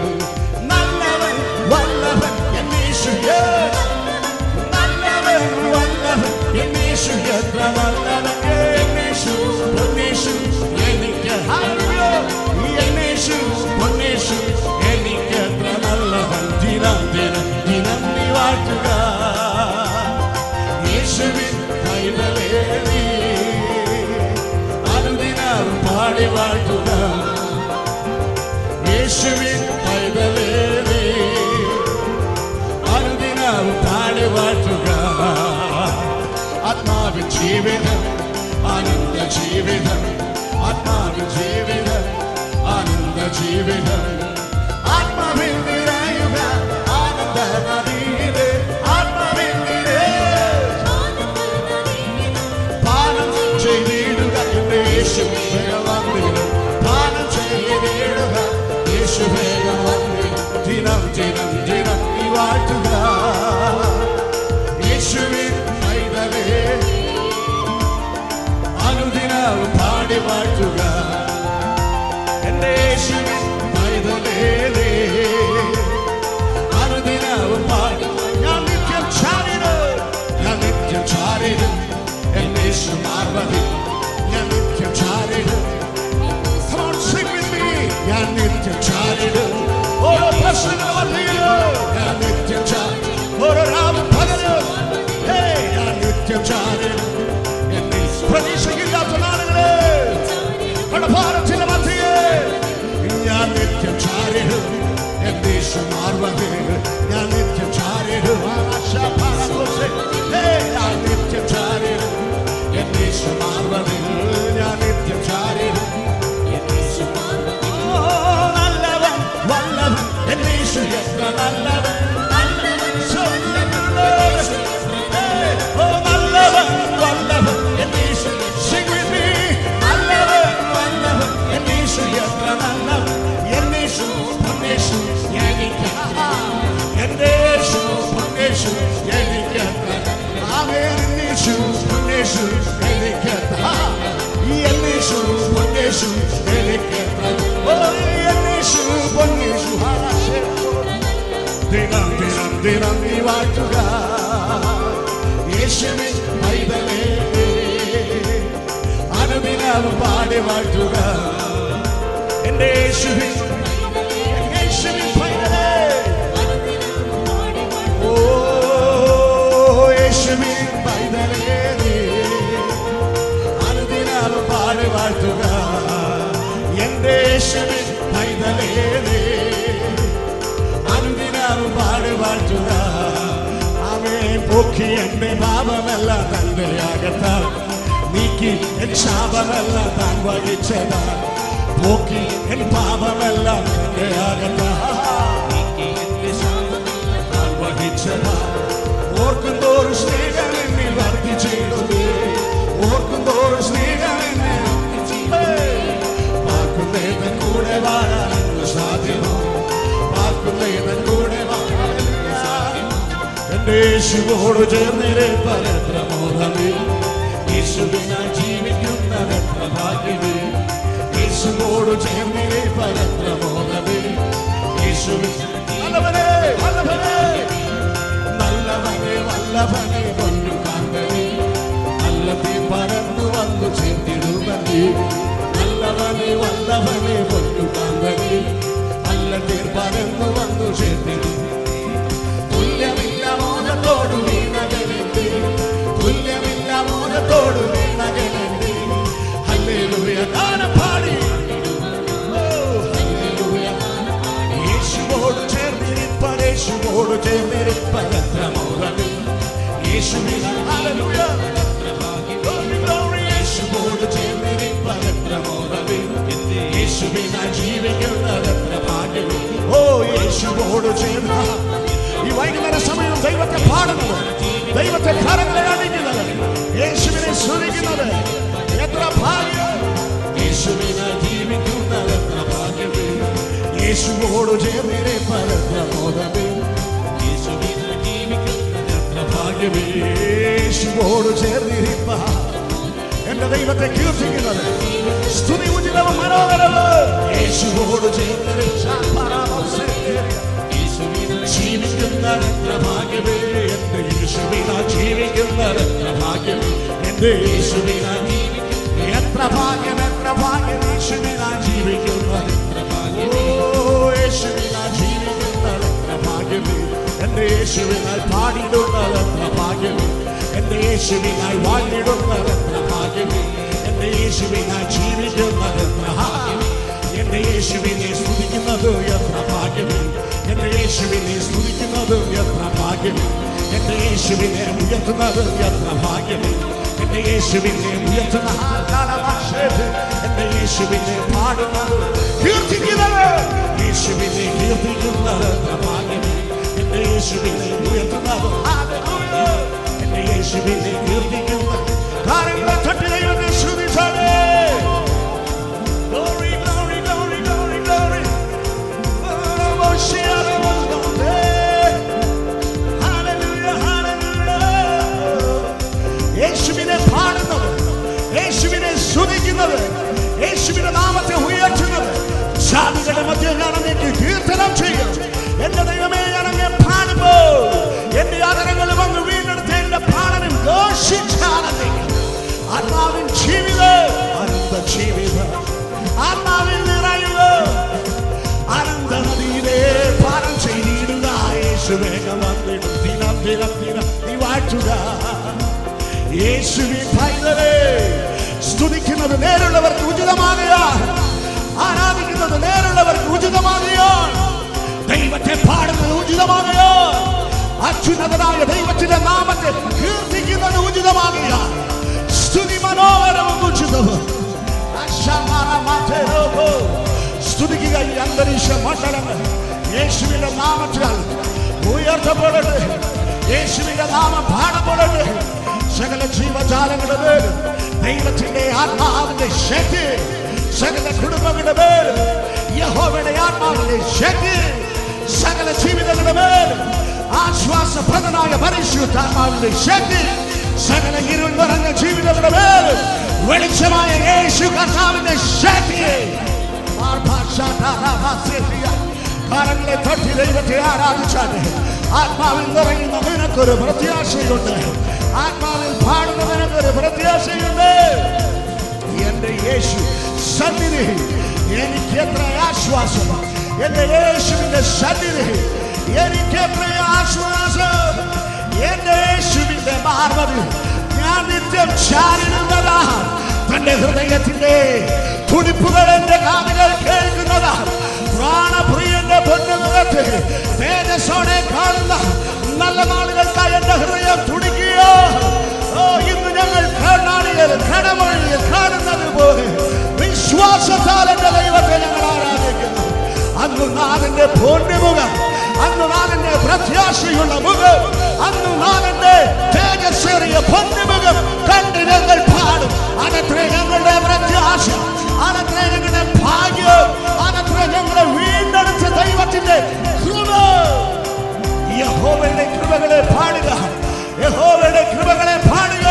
വാഴ്ത്തുക. യേശുവിൻ പൈതലേ നീ അനുദിനം പാടി വാഴ്ത്തുക. യേശുവിൻ പൈതലേ നീ അനുദിനം പാടി വാഴ്ത്തുക. ആത്മാവിൻ ജീവിതം ആനന്ദ ജീവിതം, ആത്മാവിൻ ജീവിതം ആനന്ദ ജീവിതം. ആത്മാവിൽ നിറയുക ആനന്ദ നദിയിലെ, ആത്മാവിൽ പാനം ചെയ്തിടുക എന്റെ യേശു വേഗവന്നിടും. പാനം ചെയ്തിടുക യേശു വേഗവന്നിടും. ദിനം ദിനം ദിനം നീ വാഴ്ത്തുക. യേശുവിൻ പൈതലേ അനുദിനം പാടി വാഴ്ത്തുക. എന്റെ യേശുവിൻ പൈതലേ അനുദിനം പാടി. ഞാൻ നിത്യം ചാരിടും, ഞാൻ നിത്യം ചാരിടും എന്റെ യേശു മാർവതിൽ. ഞാൻ നിത്യം ചാരിടും. Come on, sing with me. ഞാൻ നിത്യം ചാരിടും. ഓരോ പ്രശ്നങ്ങൾ വന്നിടും ഞാൻ നിത്യം ചാരിടും. ഓരോ രാവും പകലും ഞാൻ നിത്യം ചാരിടും. എന്നെ പ്രതീക്ഷയില്ലാത്ത നാളുകളെ കടഭാരത്തിന്റെ മധ്യേ ഞാൻ നിത്യം ചാരിടും എന്റെ യേശു മാർവതിൽ. ഞാൻ നിത്യം ചാരിടും. ഞാൻ നിത്യം ചാരിടും എന്റെ യേശു മാർവതിൽ. ഞാൻ നിത്യം ചാരിടും എന്റെ യേശു മാർവതിൽ. നല്ലവൻ വല്ലവൻ എന്റെ യേശു എത്ര നല്ലവൻ, നല്ലവൻ വല്ലവൻ എന്റെ യേശു. Sing with me. നല്ലവൻ വല്ലവൻ എന്റെ യേശു എത്ര നല്ലവൻ. എന്റെ യേശു പൊന്നേശു എനിക്ക്, എന്റെ യേശു പൊന്നേശു എനിക്ക് എത്ര. ആമേൻ. യേശു പൊന്നേശു എനിക്ക് എത്ര. എന്റെ യേശു പൊന്നേശു എനിക്ക് എത്ര. ഓ എന്റെ യേശു പൊന്നേശു. ദിനം ദിനം ദിനം നീ വാഴ്ത്തുക. യേശുവിൻ പൈതലേ അനുദിനം പാടി വാഴ്ത്തുക. എന്റെ യേശുവിൻ പൈതലേ. ഓ യേശുവിൻ പൈതലേ അനുദിനം പാടി വാഴ്ത്തുക. എന്റെ യേശുവിൻ പൈതലേ അനുദിനം പാടി വാഴ്ത്തുക. ആമേൻ. പൊക്കി എന്റെ പാപമെല്ലാം തന്റെ അകത്താൽ നീക്കി എൻ ശാപമെല്ലാം താൻ വഹിച്ചതാ. പോക്കി എൻ പാപമെല്ലാം തന്റെ അകത്താൽ നീക്കി എന്റെ ശാപമെല്ലാം താൻ വഹിച്ചതാ. ഓർക്കുന്തോറും സ്നേഹം എന്നിൽ വർദ്ധിച്ചിടുന്നു. ഓർക്കുന്തോറും സ്നേഹം എന്നിൽ വാക്കുന്നേതൻ കൂടെ വാഴാൻ സാധ്യമോ. വാക്കുന്നേതൻ കൂടെ വാഴാൻ സാധ്യമോ. എന്റെ യേശുവോട് ചേർന്നിരെ പരത്ര മോഹമേ. യേശുവിനായി ജീവിക്കുന്നതെത്ര ഭാഗ്യമേ. യേശുവോട് ചേർന്നിരെ പരത്ര മോഹമേ. യേശുവിനെ വല്ലഭനെ വല്ലഭനെ കൊല്ലു കാന്തനെ. നല്ലതീ പരന്നു വന്നു ചേർത്തിടുമതി. നല്ലവനെ വല്ലഭനെ കൊല്ലു കാന്തനെ. നല്ലതീ പരന്നു വന്നു ചേർത്തിടും. തുല്യമില്ല മോഹത്തോടു വീണകനെത്തി. തുല്യമില്ല മോഹത്തോടു വീണകനെത്തി. ഹല്ലേലൂയ ഗാനം പാടി. യേശുവോട് ചേർന്നിരിപ്പാൻ, യേശുവോട് ചേർന്നിരിപ്പാൻ എത്ര മോഹമേ. യേശുവിനായി ഹല്ലേലൂയ യേശുവോട് ചേർന്നിരിപ്പാൻ എത്ര മോഹമേ. യേശുവിനായി ജീവിക്കുന്നത് എത്ര ഭാഗ്യമേ. ഓ യേശുവോട് ചേർന്ന ഈ വൈകുന്നേര സമയം ദൈവത്തെ പാടുന്നത്, ദൈവത്തെ കരങ്ങളെ അണിഞ്ഞത്, യേശുവിനെ സ്തുതിക്കുന്നത് എത്ര ഭാഗ്യം. യേശുവിനായി ജീവിക്കുന്നത് എത്ര ഭാഗ്യമേ. യേശുവോട് ചേർന്നിരിപ്പാൻ എത്ര മോഹമേ. യേശുവിനായി ജീവിക്കുന്നത് എത്ര ഭാഗ്യമേ. യേശുവോട് ചേർന്നിരിപ്പാൻ എന്റെ ദൈവത്തെ കീർത്തിക്കുന്നത് സ്തുതി ഉചിതവും മനോഹരവും. യേശുവോട് ജീവിക്കുന്നത് എത്ര ഭാഗ്യമേ. എന്റെ യേശുവിനാ ജീവിക്കുന്നത് എത്ര ഭാഗ്യമേ. എന്റെ യേശുവിനാ എത്ര ഭാഗ്യം, എത്ര ഭാഗ്യം. യേശുവിനാ ജീവിക്കുന്നത് എത്ര ഭാഗ്യം. ഓ യേശുവിനാ ജീവിക്കുന്നത് എത്ര ഭാഗ്യമേ. എന്റെ യേശുവിനായി പാടിയിടുന്നത് എത്ര ഭാഗ്യമേ, എന്റെ യേശുവിനായി വാഴിടുന്നത് എത്ര ഭാഗ്യമേ, എന്റെ യേശുവിനായി ജീവിക്കുന്നത് എത്ര ഭാഗ്യമേ, എന്റെ യേശുവിനെ സ്തുതിക്കുന്നത് എത്ര ഭാഗ്യമേ, എന്റെ യേശുവിനെ സ്തുതിക്കുന്നത് എത്ര ഭാഗ്യമേ, എന്റെ യേശുവിനെ ഉയർത്തുന്നത് എത്ര ഭാഗ്യമേ, എന്റെ യേശുവിനെ ഉയർത്തുന്ന എന്റെ യേശുവിനെ പാടുന്നത് കീർത്തിക്കുന്നത്, യേശുവിനെ കീർത്തിക്കുന്നത് എത്ര ഭാഗ്യമേ, എന്റെ യേശുവിനെ ഉയർത്തുന്നത്, എന്റെ യേശുവിനെ കീർത്തിക്കുന്നത് കാര്യങ്ങളെ തട്ടി ദൈവത്തെ സ്തുതിച്ചാലേ. Glory, glory, glory, glory, glory. Hallelujah, hallelujah. യേശുവിനെ പാടുന്നത്, യേശുവിനെ സ്തുതിക്കുന്നത്, യേശുവിന്റെ നാമത്തെ ഉയർത്തുന്നത്, ജാതികളുടെ മധ്യേ ഞാൻ അങ്ങേക്ക് കീർത്തനം ചെയ്യും. എന്റെ ദൈവമേ, ഞാൻ അങ്ങേ പാടുമ്പോൾ എന്റെ ആദരങ്ങളും അങ്ങ് വീണ്ടെടുത്ത എന്റെ പാടനും ഘോഷിച്ചാണെന്നേ. ആത്മാവിൻ ജീവിതം, അനന്ത ജീവിതം, ആത്മാവിൽ നിറയുക, അനന്ത നദിയിലെ പാനം ചെയ്തിടുക. യേശുവേഗം വന്നിടും, ദിനം ദിനം ദിനം നീ വാഴ്ത്തുക. യേശുവിൻ പൈതലേ, സ്തുതിക്കുന്നത് നേരുള്ളവർക്ക് ഉചിതമാകയാൽ, ആരാധിക്കുന്നത് നേരുള്ളവർക്ക് ഉചിതമാകയാൽ, ദൈവത്തെ പാടുന്നത് ഉചിതമാകയാൽ, അത്യുന്നതനായ ദൈവത്തിന്റെ നാമത്തെ കീർത്തിക്കുന്നത് ഉചിതമാകയാൽ, സ്തുതി മനോഹരവും ഉചിതവും. സ്തുതിക്കുക ഈ അന്തരീക്ഷ മണ്ഡലങ്ങൾ യേശുവിന്റെ നാമത്താൽ ഉയർത്തപ്പെടട്ടെ, യേശുവിന്റെ നാമം പാടപ്പെടട്ടെ. സകല ജീവജാലങ്ങളുടെ പേര് ദൈവത്തിന്റെ ആത്മാവിന്റെ ശക്തി, സകല കുടുംബങ്ങളുടെ പേര് യഹോവയുടെ ആത്മാവിന്റെ ശക്തി, സകല ജീവിതങ്ങളുടെ പേര് ആശ്വാസപ്രദനായ പരിശുദ്ധാത്മാവിന്റെ ശക്തി, സകല ഇരുൾ നിറഞ്ഞ ജീവിതങ്ങളുടെ പേര് വെളിച്ചമായ യേശു കർത്താവിന്റെ ശക്തി. കാലങ്ങളെ തട്ടി ദൈവത്തെ ആരാധിച്ചാണ്. ആത്മാവിൽ നിറയുന്ന നിനക്കൊരു പ്രത്യാശയുണ്ട്, ആത്മാവിൽ പാടുന്ന നിനക്കൊരു പ്രത്യാശയുണ്ട്. എന്റെ യേശു സന്നിധി എനിക്ക് എത്ര ആശ്വാസം, എന്റെ യേശുവിന്റെ സന്നിധി എനിക്ക് എത്ര ആശ്വാസം. എന്റെ യേശുവിന്റെ മാർവതിൽ ഞാൻ നിത്യം ചാരിടുന്നതാ. തന്റെ ഹൃദയത്തിന്റെ തുടിപ്പുകൾ എന്റെ കാതുകൾ കേൾക്കുന്നതാ. പ്രാണപ്രിയന്റെ പൊന്നുമുഖത്ത് തേജസ്സോടെ കാണുന്ന നല്ല നാളുകൾക്കായി എന്റെ ഹൃദയം തുടിക്കുക. ഇന്ന് ഞങ്ങൾ കണ്ണാടികൾ കടമൊഴിയിൽ കാണുന്നത് പോലെ വിശ്വാസത്താൽ എന്റെ ദൈവത്തെ ഞങ്ങൾ ആരാധിക്കുന്നു. അന്ന് നാഥന്റെ പൊന്നുമുഖം, അന്ന് നാഥന്റെ പ്രത്യാശയുള്ള മുഖം, അന്ന് നാഥന്റെ തേജസ്സേറിയ പൊന്നുമുഖം കണ്ട് ഞങ്ങൾ പാടും. അതത്രേ ഞങ്ങളുടെ പ്രത്യാശ, അതത്രേ ഞങ്ങളുടെ ഭാഗ്യം, അതത്രേ ഞങ്ങളെ വീണ്ടെടുത്ത ദൈവത്തിന്റെ കൃപ. യഹോവയുടെ കൃപകളെ പാടുക, യഹോവയുടെ കൃപകളെ പാടുക.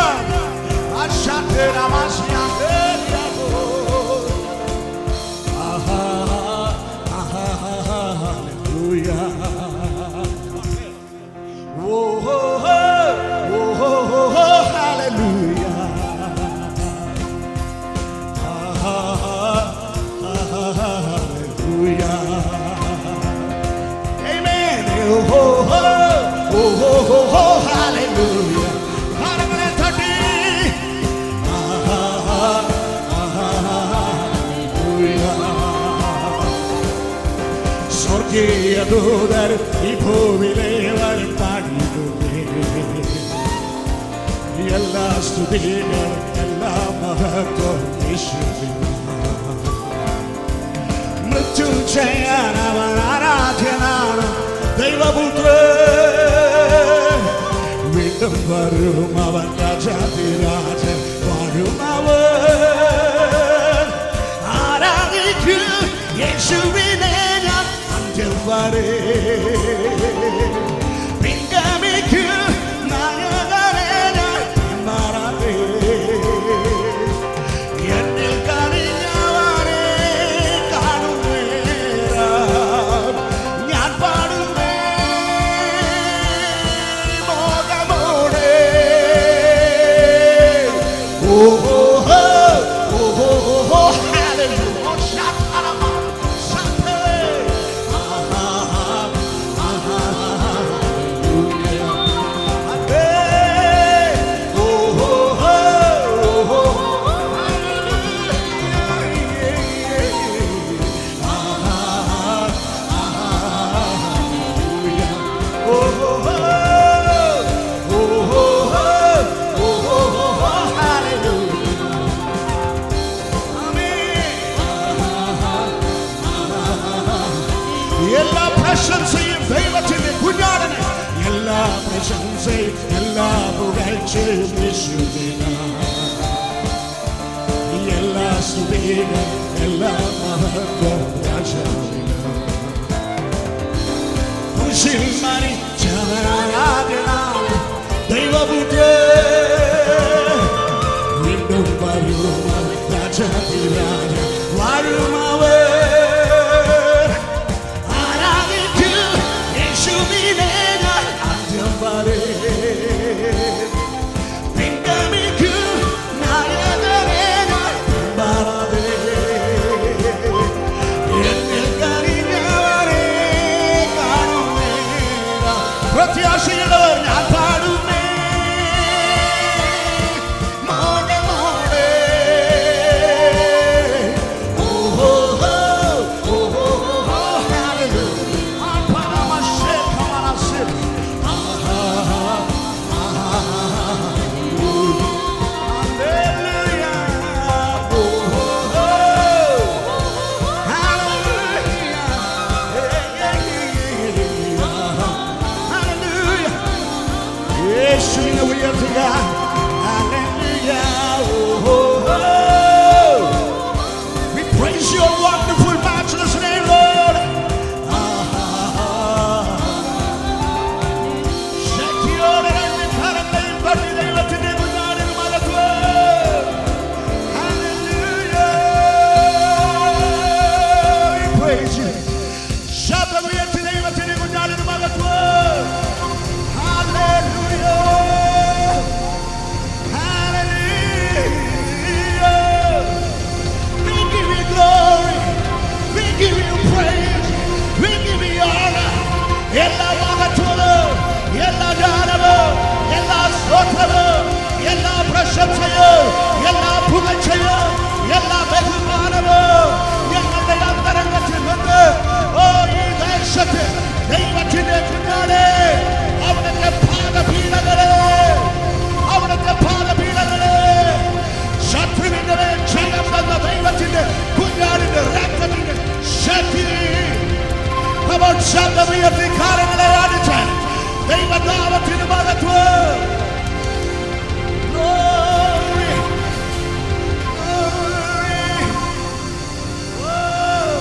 സ്വർഗീയദൂതർ ഈ ഭൂമിയിലെ വരും പാടിയിടുന്നേ. എല്ലാ സ്തുതികളും എല്ലാ മഹത്വം യേശുവിന്. മൃത്യുഞ്ജയൻ അവൻ ആരാധ്യനാണ്, ദൈവപുത്രൻ. വീണ്ടും വരും അവൻ, രാജാതിരാജൻ വാഴും അവൻ. ആരാധിക്കും യേശുവിനെ ഞാൻ അന്ത്യം വരെ. പിൻഗാമിക്കും നായകനെ ഞാൻ മാറാതെ. എന്നിൽ കനിഞ്ഞവനെ കാണുന്നേരം ഞാൻ പാടുന്നേ മോഹമോടെ. ഓഹോ ഓഹോ ഓഹോ ഹല്ലേലൂയ. പ്രശംസയും എല്ലാ പുകഴ്ചയും യേശുവിനാം. എല്ലാ സ്തുതികളും എല്ലാ മഹത്വവും രാജാവിനാം. കുരിശിൽ മരിച്ചവനാകണം ദൈവപുത്രൻ, വീണ്ടും വരുമവൻ രാജാതിരാജ വാഴുമവൻ. ആരാധിക്കും യേശുവിനെ ഞാൻ ആദ്യം വരെ, പിൻഗമിക്കും നായകനെ ഞാൻ പിൻപാടാതെ. എന്നിൽ കനിഞ്ഞവനെ കാണുന്നേ, പ്രത്യാശയുള്ളവർ ഞാൻ പാടുന്നേ. മോനെ മോനെ ഓഹോ ഓഹോ ഹല്ലേലൂയ ആപരമശേ കമനസി ആഹാ ആഹാ ഹല്ലേലൂയ ഓഹോ ഹല്ലേലൂയ ഹല്ലേലൂയ യേശുവിനെ ഉയർത്തുക. ഹല്ലേലൂയ ഓഹോ. We praise your wonderful matchless name, Lord. ശക്തിയോടെ രണ്ട് കരങ്ങളെയും തട്ടി ദൈവത്തിന്റെ മുന്നാടിൽ മടക്കുക. Hallelujah. We praise you. ശബ്ദമുയർത്തി ദൈവത്തിന്റെ മുന്നാടിൽ മടക്കുക. Hallelujah. Hallelujah. We give you glory. We give you praise. We give you honor. എല്ലാ മഹത്വവും, എല്ലാ ജ്ഞാനവും, എല്ലാ സ്തോത്രവും, എല്ലാ പ്രശംസയും, എല്ലാ പുകഴ്ചയും, എല്ലാ ബഹുമാനവും ഞങ്ങളുടെ അന്തരംഗത്തിൽ നിന്ന് ഈ ദേശത്ത് ദൈവത്തിന്റെ പിന്നാലെ അവിടുത്തെ പാദപീഠങ്ങളെ ശത്രുവിന്റെ മേൽ ജയം തന്ന ദൈവത്തിന്റെ കുഞ്ഞാടിന്റെ രക്തത്തിന്റെ ശക്തി. അവർ ശബ്ദമുയർത്തി കാലങ്ങളെ അടിച്ച് ദൈവനാമത്തിന് മഹത്വം. Glory, glory. Oh.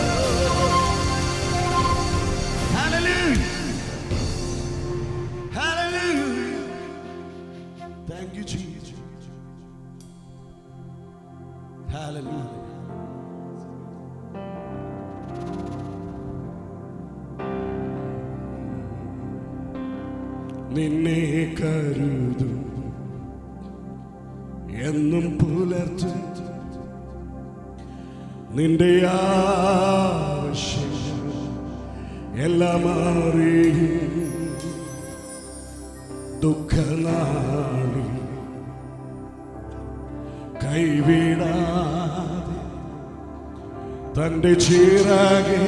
Hallelujah. Hallelujah. Thank you, Jesus. Hallelujah. നിന്നെ കരുതും എന്നും പുലർത്തും നിന്റെ ആവശ്യം എല്ലാം അറിയും. ദുഃഖനാളിൽ കൈവിടാതെ തന്റെ ചിറകിൽ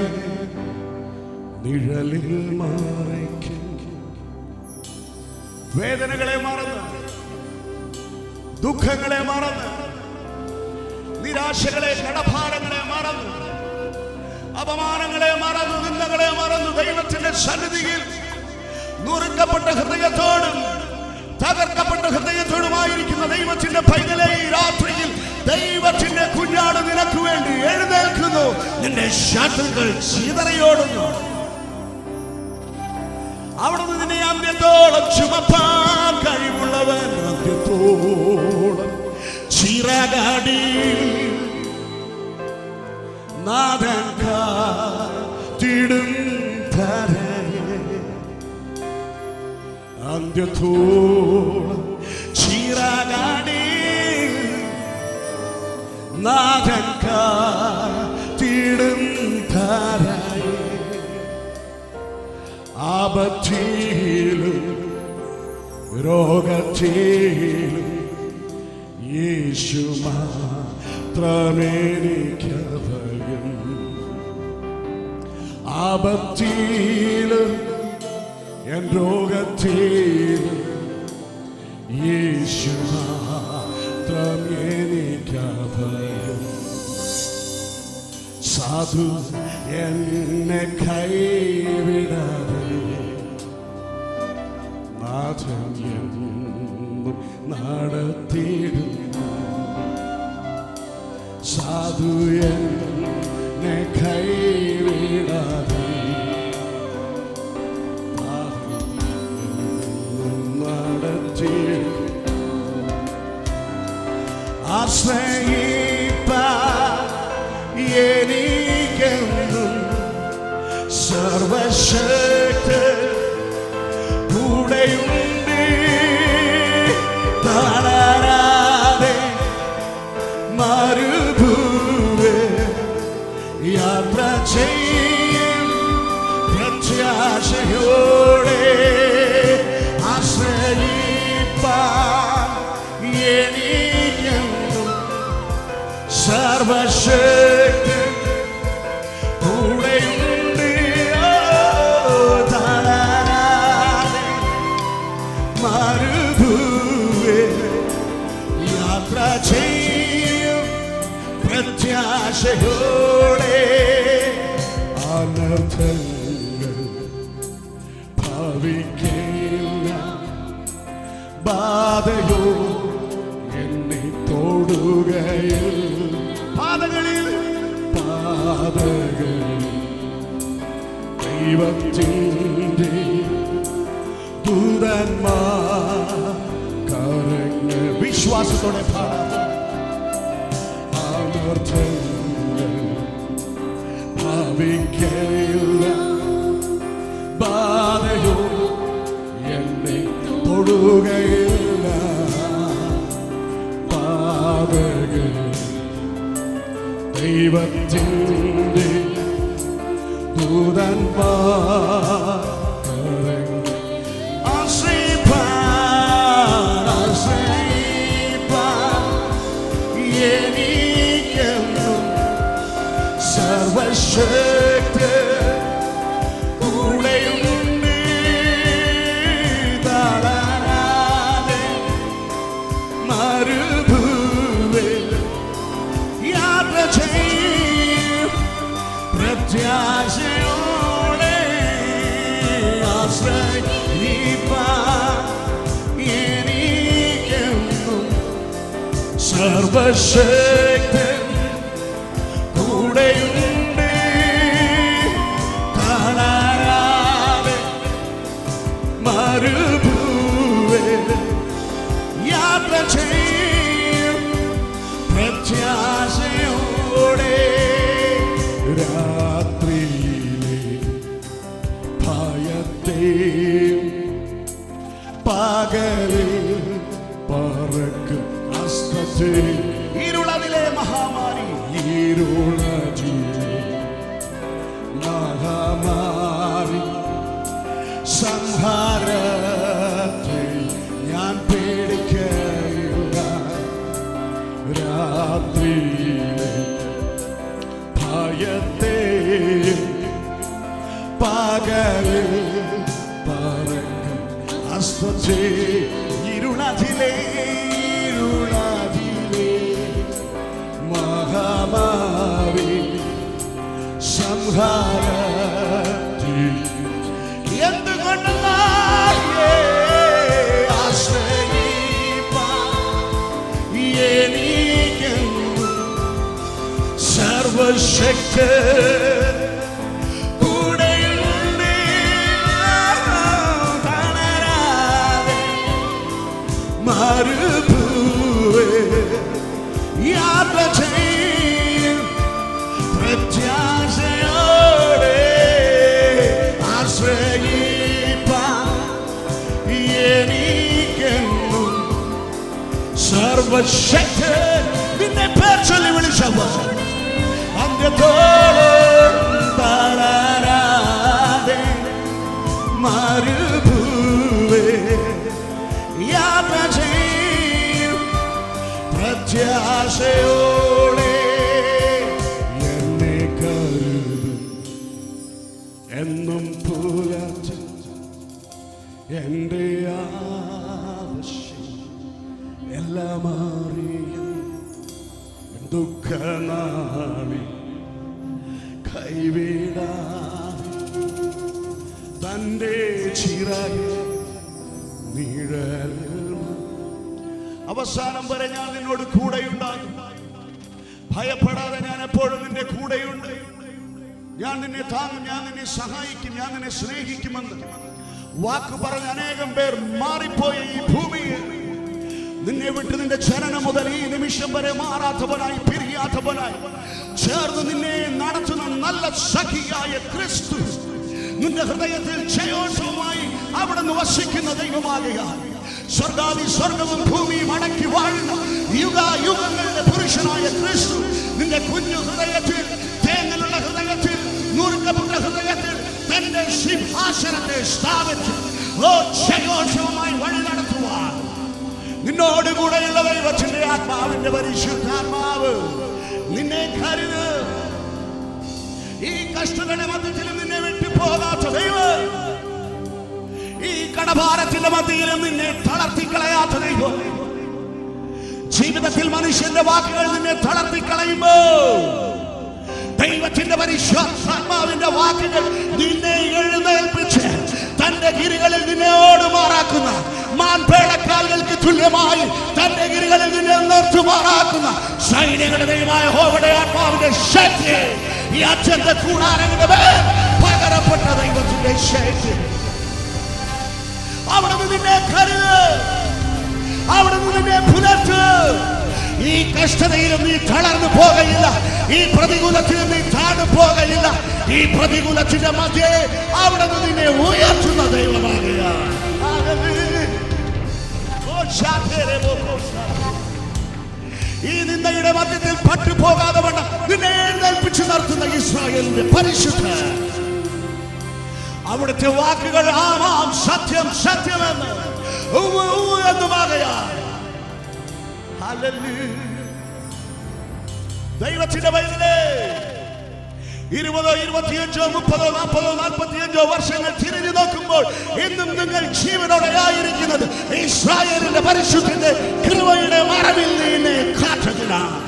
നിഴലിൽ മറയ്ക്കും. വേദനകളെ മറന്ന്, ദുഃഖങ്ങളെ മറന്ന്, നിരാശകളെ, കടഭാരങ്ങളെ മറന്ന്, അപമാനങ്ങളെ മറന്ന്, നിന്ദകളെ മറന്ന് ദൈവത്തിന്റെ സന്നിധിയിൽ നുറുക്കപ്പെട്ട ഹൃദയത്തോടും തകർക്കപ്പെട്ട ഹൃദയത്തോടുമായിരിക്കുന്ന ദൈവത്തിന്റെ പൈതലെ ഈ രാത്രിയിൽ ദൈവത്തിന്റെ കുഞ്ഞാട് നിനക്ക് വേണ്ടി എഴുന്നേൽക്കുന്നു. നിന്റെ ശത്രുക്കൾ ചിതറിയോടുന്നു. അവിടുന്ന് നിന്നെ അന്ത്യത്തോളം ചുമപ്പാൻ കഴിവുള്ളവൻ. അന്ത്യത്തോളം ചിറകടി നാഥൻ കാത്തിടും ധരയെ. അന്ത്യത്തോളം ചിറകടി നാഥൻ കാത്തിടും ധരയെ. ആപത്തിലും രോഗത്തിലും യേശു മാത്രമേനിക്കഭയം. ആപത്തിലും എൻ രോഗത്തിലും യേശു മാത്രമേനിക്കഭയം. സാധു എന്നെ കൈവിടാതെ നാഥൻ എന്നും നടത്തിയിടുന്നു. സാധു എന്നെ കൈവിടാതെ ആശ്രയിപ്പാൻ എനിക്കെന്നും സർവശക്തൻ കൂടെയുണ്ട്. തളരാതെ മരുഭൂമി യാത്ര ചെയ്യും പ്രത്യാശയോടെ. ആശ്രയിപ്പാൻ എനിക്കെന്നും സർവശക്തൻ കൂടെയുണ്ട്. തളരാതെ മരുഭൂമി യാത്ര ചെയ്യും പ്രത്യാശയോടെ. അനർത്ഥങ്ങൾ ഭവിക്കില്ല, ബാധയോ എന്നെ തൊടുകയിൽ. പാതകളിൽ ദൈവത്തിൻ്റെ ദൂതന്മാർ കരങ്ങൾ വിശ്വാസത്തോടെ പാടാം. അനർത്ഥങ്ങൾ ഭവിക്കില്ല, ബാധയോ എന്നെ തൊടുകയില്ല. പാതകൾ ദൈവത്തിൻ്റെ ദൂതന്മാർ എനിക്കെന്നും സർവശക്തൻ കൂടെയുണ്ട്. തളരാതെ മരുഭൂമി യാത്ര ചെയ്യും പ്രത്യാശയോടെ. ആശ്രയിപ്പാൻ എനിക്കെന്നും സർവശക്തൻ കൂടെയുണ്ട്. തളരാതെ മരുഭൂമി യാത്ര ചെയ്യും പ്രത്യാശയോടെ. രാത്രിയിലെ ഭയത്തെയും പകലിൽ പറക്കും ഇരുളതിലെ മഹാമാരി, ഇരുളതിലെ മഹാമാരി സംഹാരത്തെ ഞാൻ പേടിക്കയില്ല. രാത്രിയിലെ ഭയത്തെ പകലിൽ പറക്കും അസ്തത്തെ. ഇരുളതിലെ മഹാമാരി സംഹാരത്തിൽ എന്തുകൊണ്ടെന്നാൽ ആശ്രയിപ്പാൻ എനിക്കെന്നും സർവശക്തൻ കൂടെയുണ്ട്. തളരാതെ മരുഭൂമി യാത്ര ചെയ്യും പ്രത്യാശയോടെ. ആശ്രയിപ്പാൻ എനിക്കെന്നും സർവശക്തൻ. നിന്നെ പേർ ചൊല്ലി വിളിച്ചപ്പോൾ അന്ത്യത്തോളം തളരാതെ മരുഭൂമി യാത്ര ചെയ്യും പ്രത്യാശയോടെ. എന്നെ കരുതും എന്നും പുലർച്ചെ എൻ്റെ ആവശ്യം എല്ലാം അറിയും. ദുഃഖനാളിൽ കൈവിടാതെ തൻ്റെ ചിറകിൽ നിഴലിൽ അവസാനം വരെ ഞാൻ നിന്നോട് കൂടെയുണ്ടാകും. ഭയപ്പെടാതെ, ഞാൻ എപ്പോഴും നിന്റെ കൂടെയുണ്ട്. ഞാൻ നിന്നെ താങ്ങും, ഞാൻ നിന്നെ സഹായിക്കും, ഞാൻ നിന്നെ സ്നേഹിക്കുമെന്ന് വാക്ക് പറഞ്ഞ അനേകം പേർ മാറിപ്പോയ ഈ ഭൂമിയിൽ നിന്നെ വിട്ട് നിന്റെ ജനനം മുതൽ ഈ നിമിഷം വരെ മാറാത്തവനായി, പിരിയാത്തവനായി ചേർന്ന് നിന്നെ നടത്തുന്ന നല്ല സഖിയായ ക്രിസ്തു നിന്റെ ഹൃദയത്തിൽ ജയോത്സവമായി അവിടുന്ന് വസിക്കുന്ന ദൈവമാകയാൽ സ്വർഗാദി സ്വർഗവും ഭൂമിയും അടക്കി വാഴുന്ന യുഗങ്ങളുടെ പുരുഷനായ ക്രിസ്തു നിന്റെ കുഞ്ഞു ഹൃദയത്തിൽ, തേങ്ങലുള്ള ഹൃദയത്തിൽ, നുറുക്കപ്പെട്ട ഹൃദയത്തിൽ തന്റെ സിംഹാസനത്തെ സ്ഥാപിച്ച് ജയോത്സവമായി വഴി നടത്തുവാൻ നിന്നോടുകൂടെയുള്ള ദൈവത്തിന്റെ ആത്മാവിന്റെ പരിശുദ്ധാത്മാവ് നിന്നെ കരുത്. ഈ കഷ്ടതയുടെ മധ്യത്തിലും നിന്നെ വിട്ടു പോകാത്ത ദൈവം, ഈ കടഭാരത്തിന്റെ മധ്യയിലും നിന്നെ തളർത്തിക്കളയാത്ത ദൈവം, ജീവിതത്തിൽ മനുഷ്യന്റെ വാക്കുകൾ നിന്നെ തളർത്തിക്കളയുമ്പോ ദൈവത്തിന്റെ പരിശുദ്ധാത്മാവിന്റെ വാക്കുകൾ നിന്നെ എഴുന്നേൽപ്പിച്ച് തന്റെ ഗിരികളിൽ നിന്നെ ഓടുമാറാക്കുന്ന, മാൻപേടക്കാലുകൾക്ക് തുല്യമായി തന്റെ ഗിരികളിൽ നിന്നെ നിർത്തുമാറാക്കുന്ന സൈന്യങ്ങളുടെ ദൈവമായ യഹോവയുടെ ആത്മാവിന്റെ ശക്തി ഈ അത്യന്ത കൂടാരങ്ങളുടെ മേൽ പകരപ്പെട്ട ദൈവത്തിന്റെ ശക്തി അവിടുന്ന് നിന്നെ കരുത്, അവിടുന്ന് നിന്നെ പുലർത്ത്. ഈ കഷ്ടതയിലും നീ തളർന്നു പോകയില്ല, ഈ പ്രതികൂലത്തിലും നീ താണു പോകയില്ല. ഈ പ്രതികൂലത്തിന്റെ മധ്യേ അവിടുന്ന് നിന്നെ ഉയർത്തുന്ന ദൈവമാകയാൽ ഈ നിന്ദയുടെ മധ്യത്തിൽ പട്ടുപോകാതെ വണ്ണം നിന്നെ എഴുന്നേൽപ്പിച്ചു നിർത്തുന്ന ഇസ്രായേലിന്റെ പരിശുദ്ധ അവിടുത്തെ വാക്കുകൾ ആമാം സത്യം സത്യമെന്ന് എന്നുമാകയാൽ ദൈവത്തിന്റെ വയലിലെ 20, 25, 30, 40, 45 വർഷങ്ങൾ തിരിഞ്ഞു നോക്കുമ്പോൾ ഇന്നും നിങ്ങൾ ജീവനോടെ ആയിരിക്കുന്നത് ഇസ്രായേലിന്റെ പരിശുദ്ധന്റെ കൃപയുടെ മറവിൽ നിന്നെ കാത്തതിനാണ്.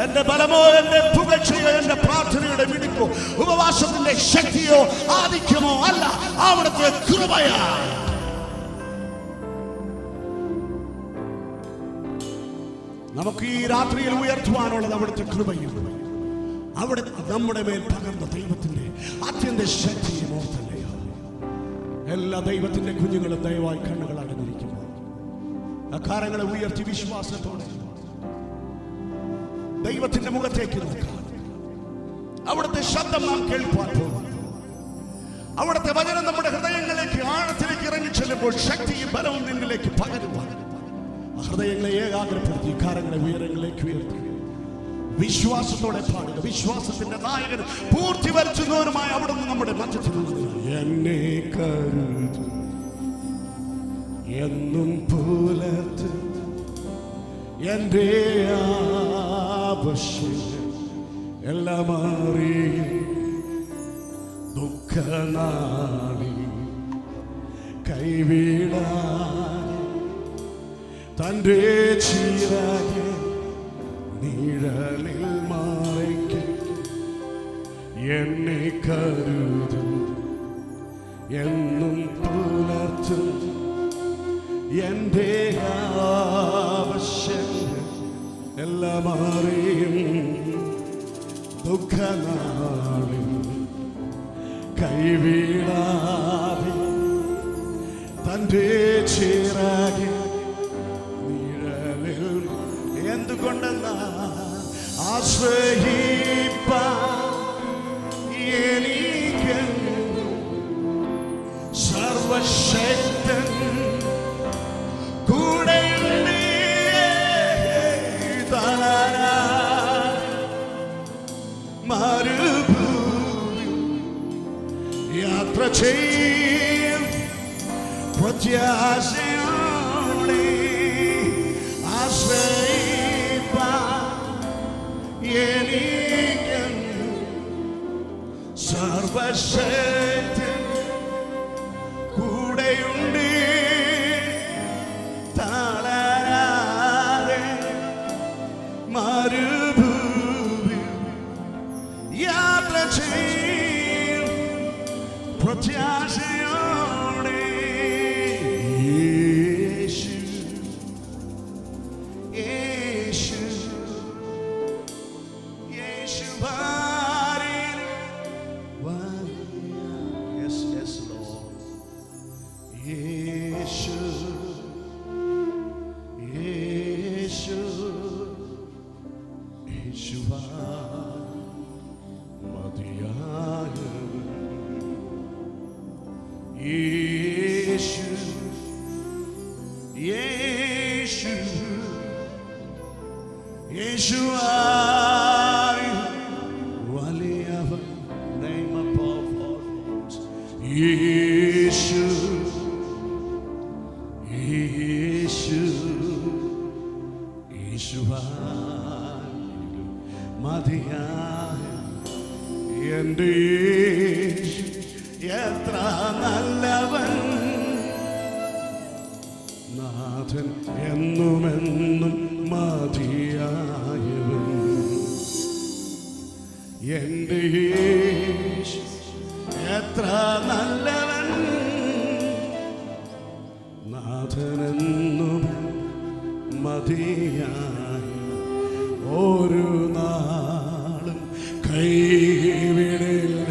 എന്റെ ബലമോ, എന്റെ പുകഴ്ചയോ, എന്റെ പ്രാർത്ഥനയുടെ മിടുക്കോ, ഉപവാസത്തിന്റെ ശക്തിയോ ആധിക്യമോ അല്ല, അവിടുത്തെ കൃപയാ. നമുക്ക് ഈ രാത്രിയിൽ ഉയർത്തുവാനുള്ളത് അവിടുത്തെ കൃപയും അവിടെ നമ്മുടെ മേൽ പകർന്ന ദൈവത്തിന്റെ അത്യന്ത ശക്തിയും ഓർത്തല്ലയോ. എല്ലാ ദൈവത്തിന്റെ കുഞ്ഞുങ്ങളും ദയവായി കണ്ണുകൾ അടഞ്ഞിരിക്കുന്നു. അക്കാരങ്ങളെ ഉയർത്തി വിശ്വാസത്തോടെ ദൈവത്തിന്റെ മുഖത്തേക്ക് നോക്കാം. അവിടുത്തെ ശബ്ദം നാം കേൾപ്പാൻ പോകുന്നു. അവിടുത്തെ വചനം നമ്മുടെ ഹൃദയങ്ങളിലേക്ക് ആഴത്തിലേക്ക് ഇറങ്ങി ചെല്ലുമ്പോൾ ശക്തിയും ബലവും നിന്നിലേക്ക് പകരുവാൻ ഹൃദയങ്ങളെ ഏകാഗ്രപ്പെടുത്തി കാരങ്ങളെ ഉയരങ്ങളിലേക്ക് ഉയർത്തി വിശ്വാസത്തോടെ പാടുക. വിശ്വാസത്തിന്റെ നായകൻ പൂർത്തി വരച്ചുന്നവരുമായ അവിടുന്ന് നമ്മുടെ മധ്യത്തിലുള്ളത്. എന്നെ കരുതു എന്നും പുലർത്ത് എന്റെ ആവശ്യം എല്ലാം അറിയും ദുഃഖനാളി കൈവിടാൻ തന്റെ ചിറകിൽ നിഴലിൽ മറയ്ക്കും എന്നെ കരുതും എന്നും പുലർത്തും എന്റെ ആവശ്യങ്ങൾ എല്ലാം അറിയും ദുഃഖനാളിൽ കൈവിടാതെ തന്റെ ചിറകിൽ നിഴലിൽ എന്തുകൊണ്ടെന്നാ ആശ്രയിപ്പാൻ എനിക്ക് സർവശക്തൻ കൂടെയുണ്ട്. മരുഭൂമി യാത്ര ചെയ്യും പ്രത്യാശയോടെ ആശ്രയിപ്പാൻ എനിക്ക് സർവശക്തൻ കൂടെയുണ്ട്. തളരാതെ മരുഭൂമി യാത്ര ചെയ്യും പ്രത്യാശയോടെ യേശു യേശുവായി വലിയവൻ. Name above all names. യേശു യേശു യേശുവായി മതിയായ എൻ്റെ യേശു എത്ര നല്ലവൻ. നാഥൻ എന്നുമെന്നും മതിയായവൻ. എൻ്റെ യേശു എത്ര നല്ലവൻ. നാഥനെന്നും മതിയായ ഒരു നാളും കൈവിടില്ല.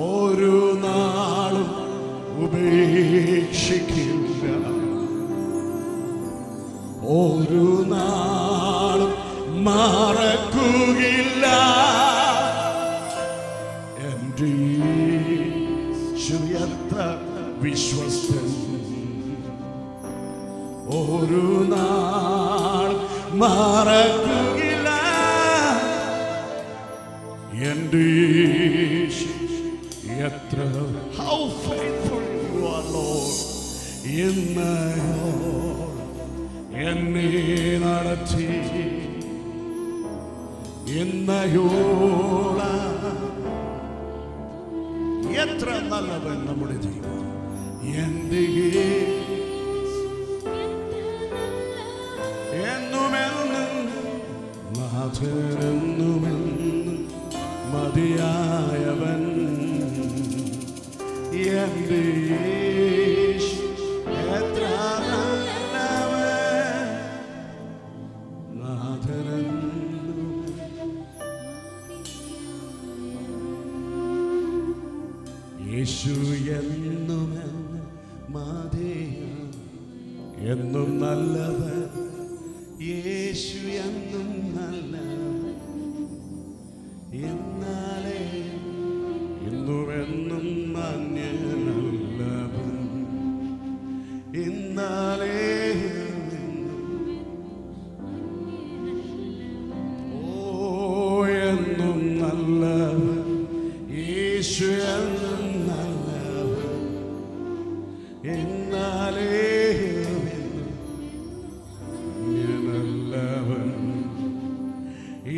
ഒരു നാളും ഉപേക്ഷിക്കില്ല. ഒരു നാളും മറക്കുകയില്ല. എൻ്റെ യേശു എത്ര വിശ്വസ്തൻ. ഒരു നാൾ മറക്കുകയില്ല. എൻ്റെ യേശു എത്ര how faithful you are Lord. ഇന്നയോളം എന്നെ നടത്തി. ഇന്നയോളം എത്ര നല്ലവൻ നമ്മുടെ ദൈവം. എൻ്റെ എന്നുമെന്നും നാഥനെന്നുമെന്നും മതിയായവൻ. എൻ്റെ യേശു എത്ര നല്ലവൻ. നാഥനെന്നും യേശു എന്നുമെന്ന് മതിയാ എന്നും നല്ലവൻ. യേശു എന്നും നല്ലവൻ. എന്നാലേ ഇന്നുമെന്നും മാന്യനല്ലവൻ. ഇന്നാലേ ഓ എന്നും നല്ലവൻ. യേശു എന്നും നല്ലവൻ. എന്നാലേ നല്ലവൻ.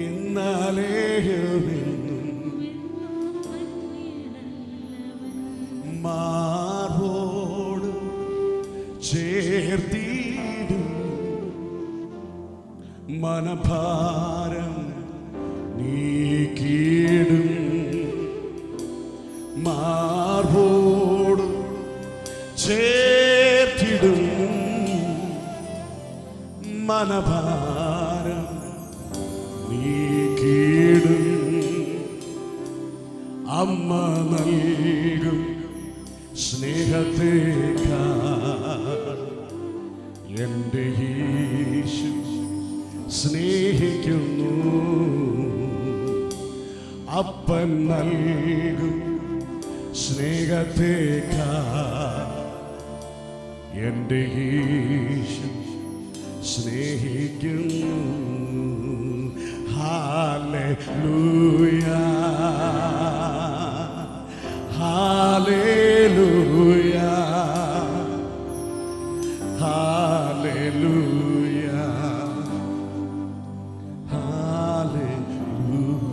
ഇന്നാലേ മാർവോട് ചേർത്തിടും മനഭാരം നീക്കിടും. മാർവോട് ചേർത്തിടും മനഭാരം നീക്കിടും. അമ്മ നൽകും സ്നേഹത്തേക്കാൾ എൻ്റെ യേശു സ്നേഹിക്കുന്നു. അപ്പൻ നൽകും സ്നേഹത്തേക്കാൾ എൻ്റെ യേശു സ്നേഹിക്കുന്നു. Hallelujah hallelujah hallelujah hallelujah.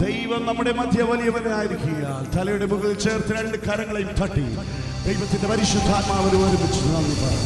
ദൈവം നമ്മുടെ മധ്യ വലിയവനായിരിക്കുക. തലയുടെ മുകളിൽ ചേർത്ത് രണ്ട് കരങ്ങളെയും തട്ടി ദൈവത്തിന്റെ പരിശുദ്ധാത്മാവിനെ ഒരുമിച്ച് നന്ദി പറയാം.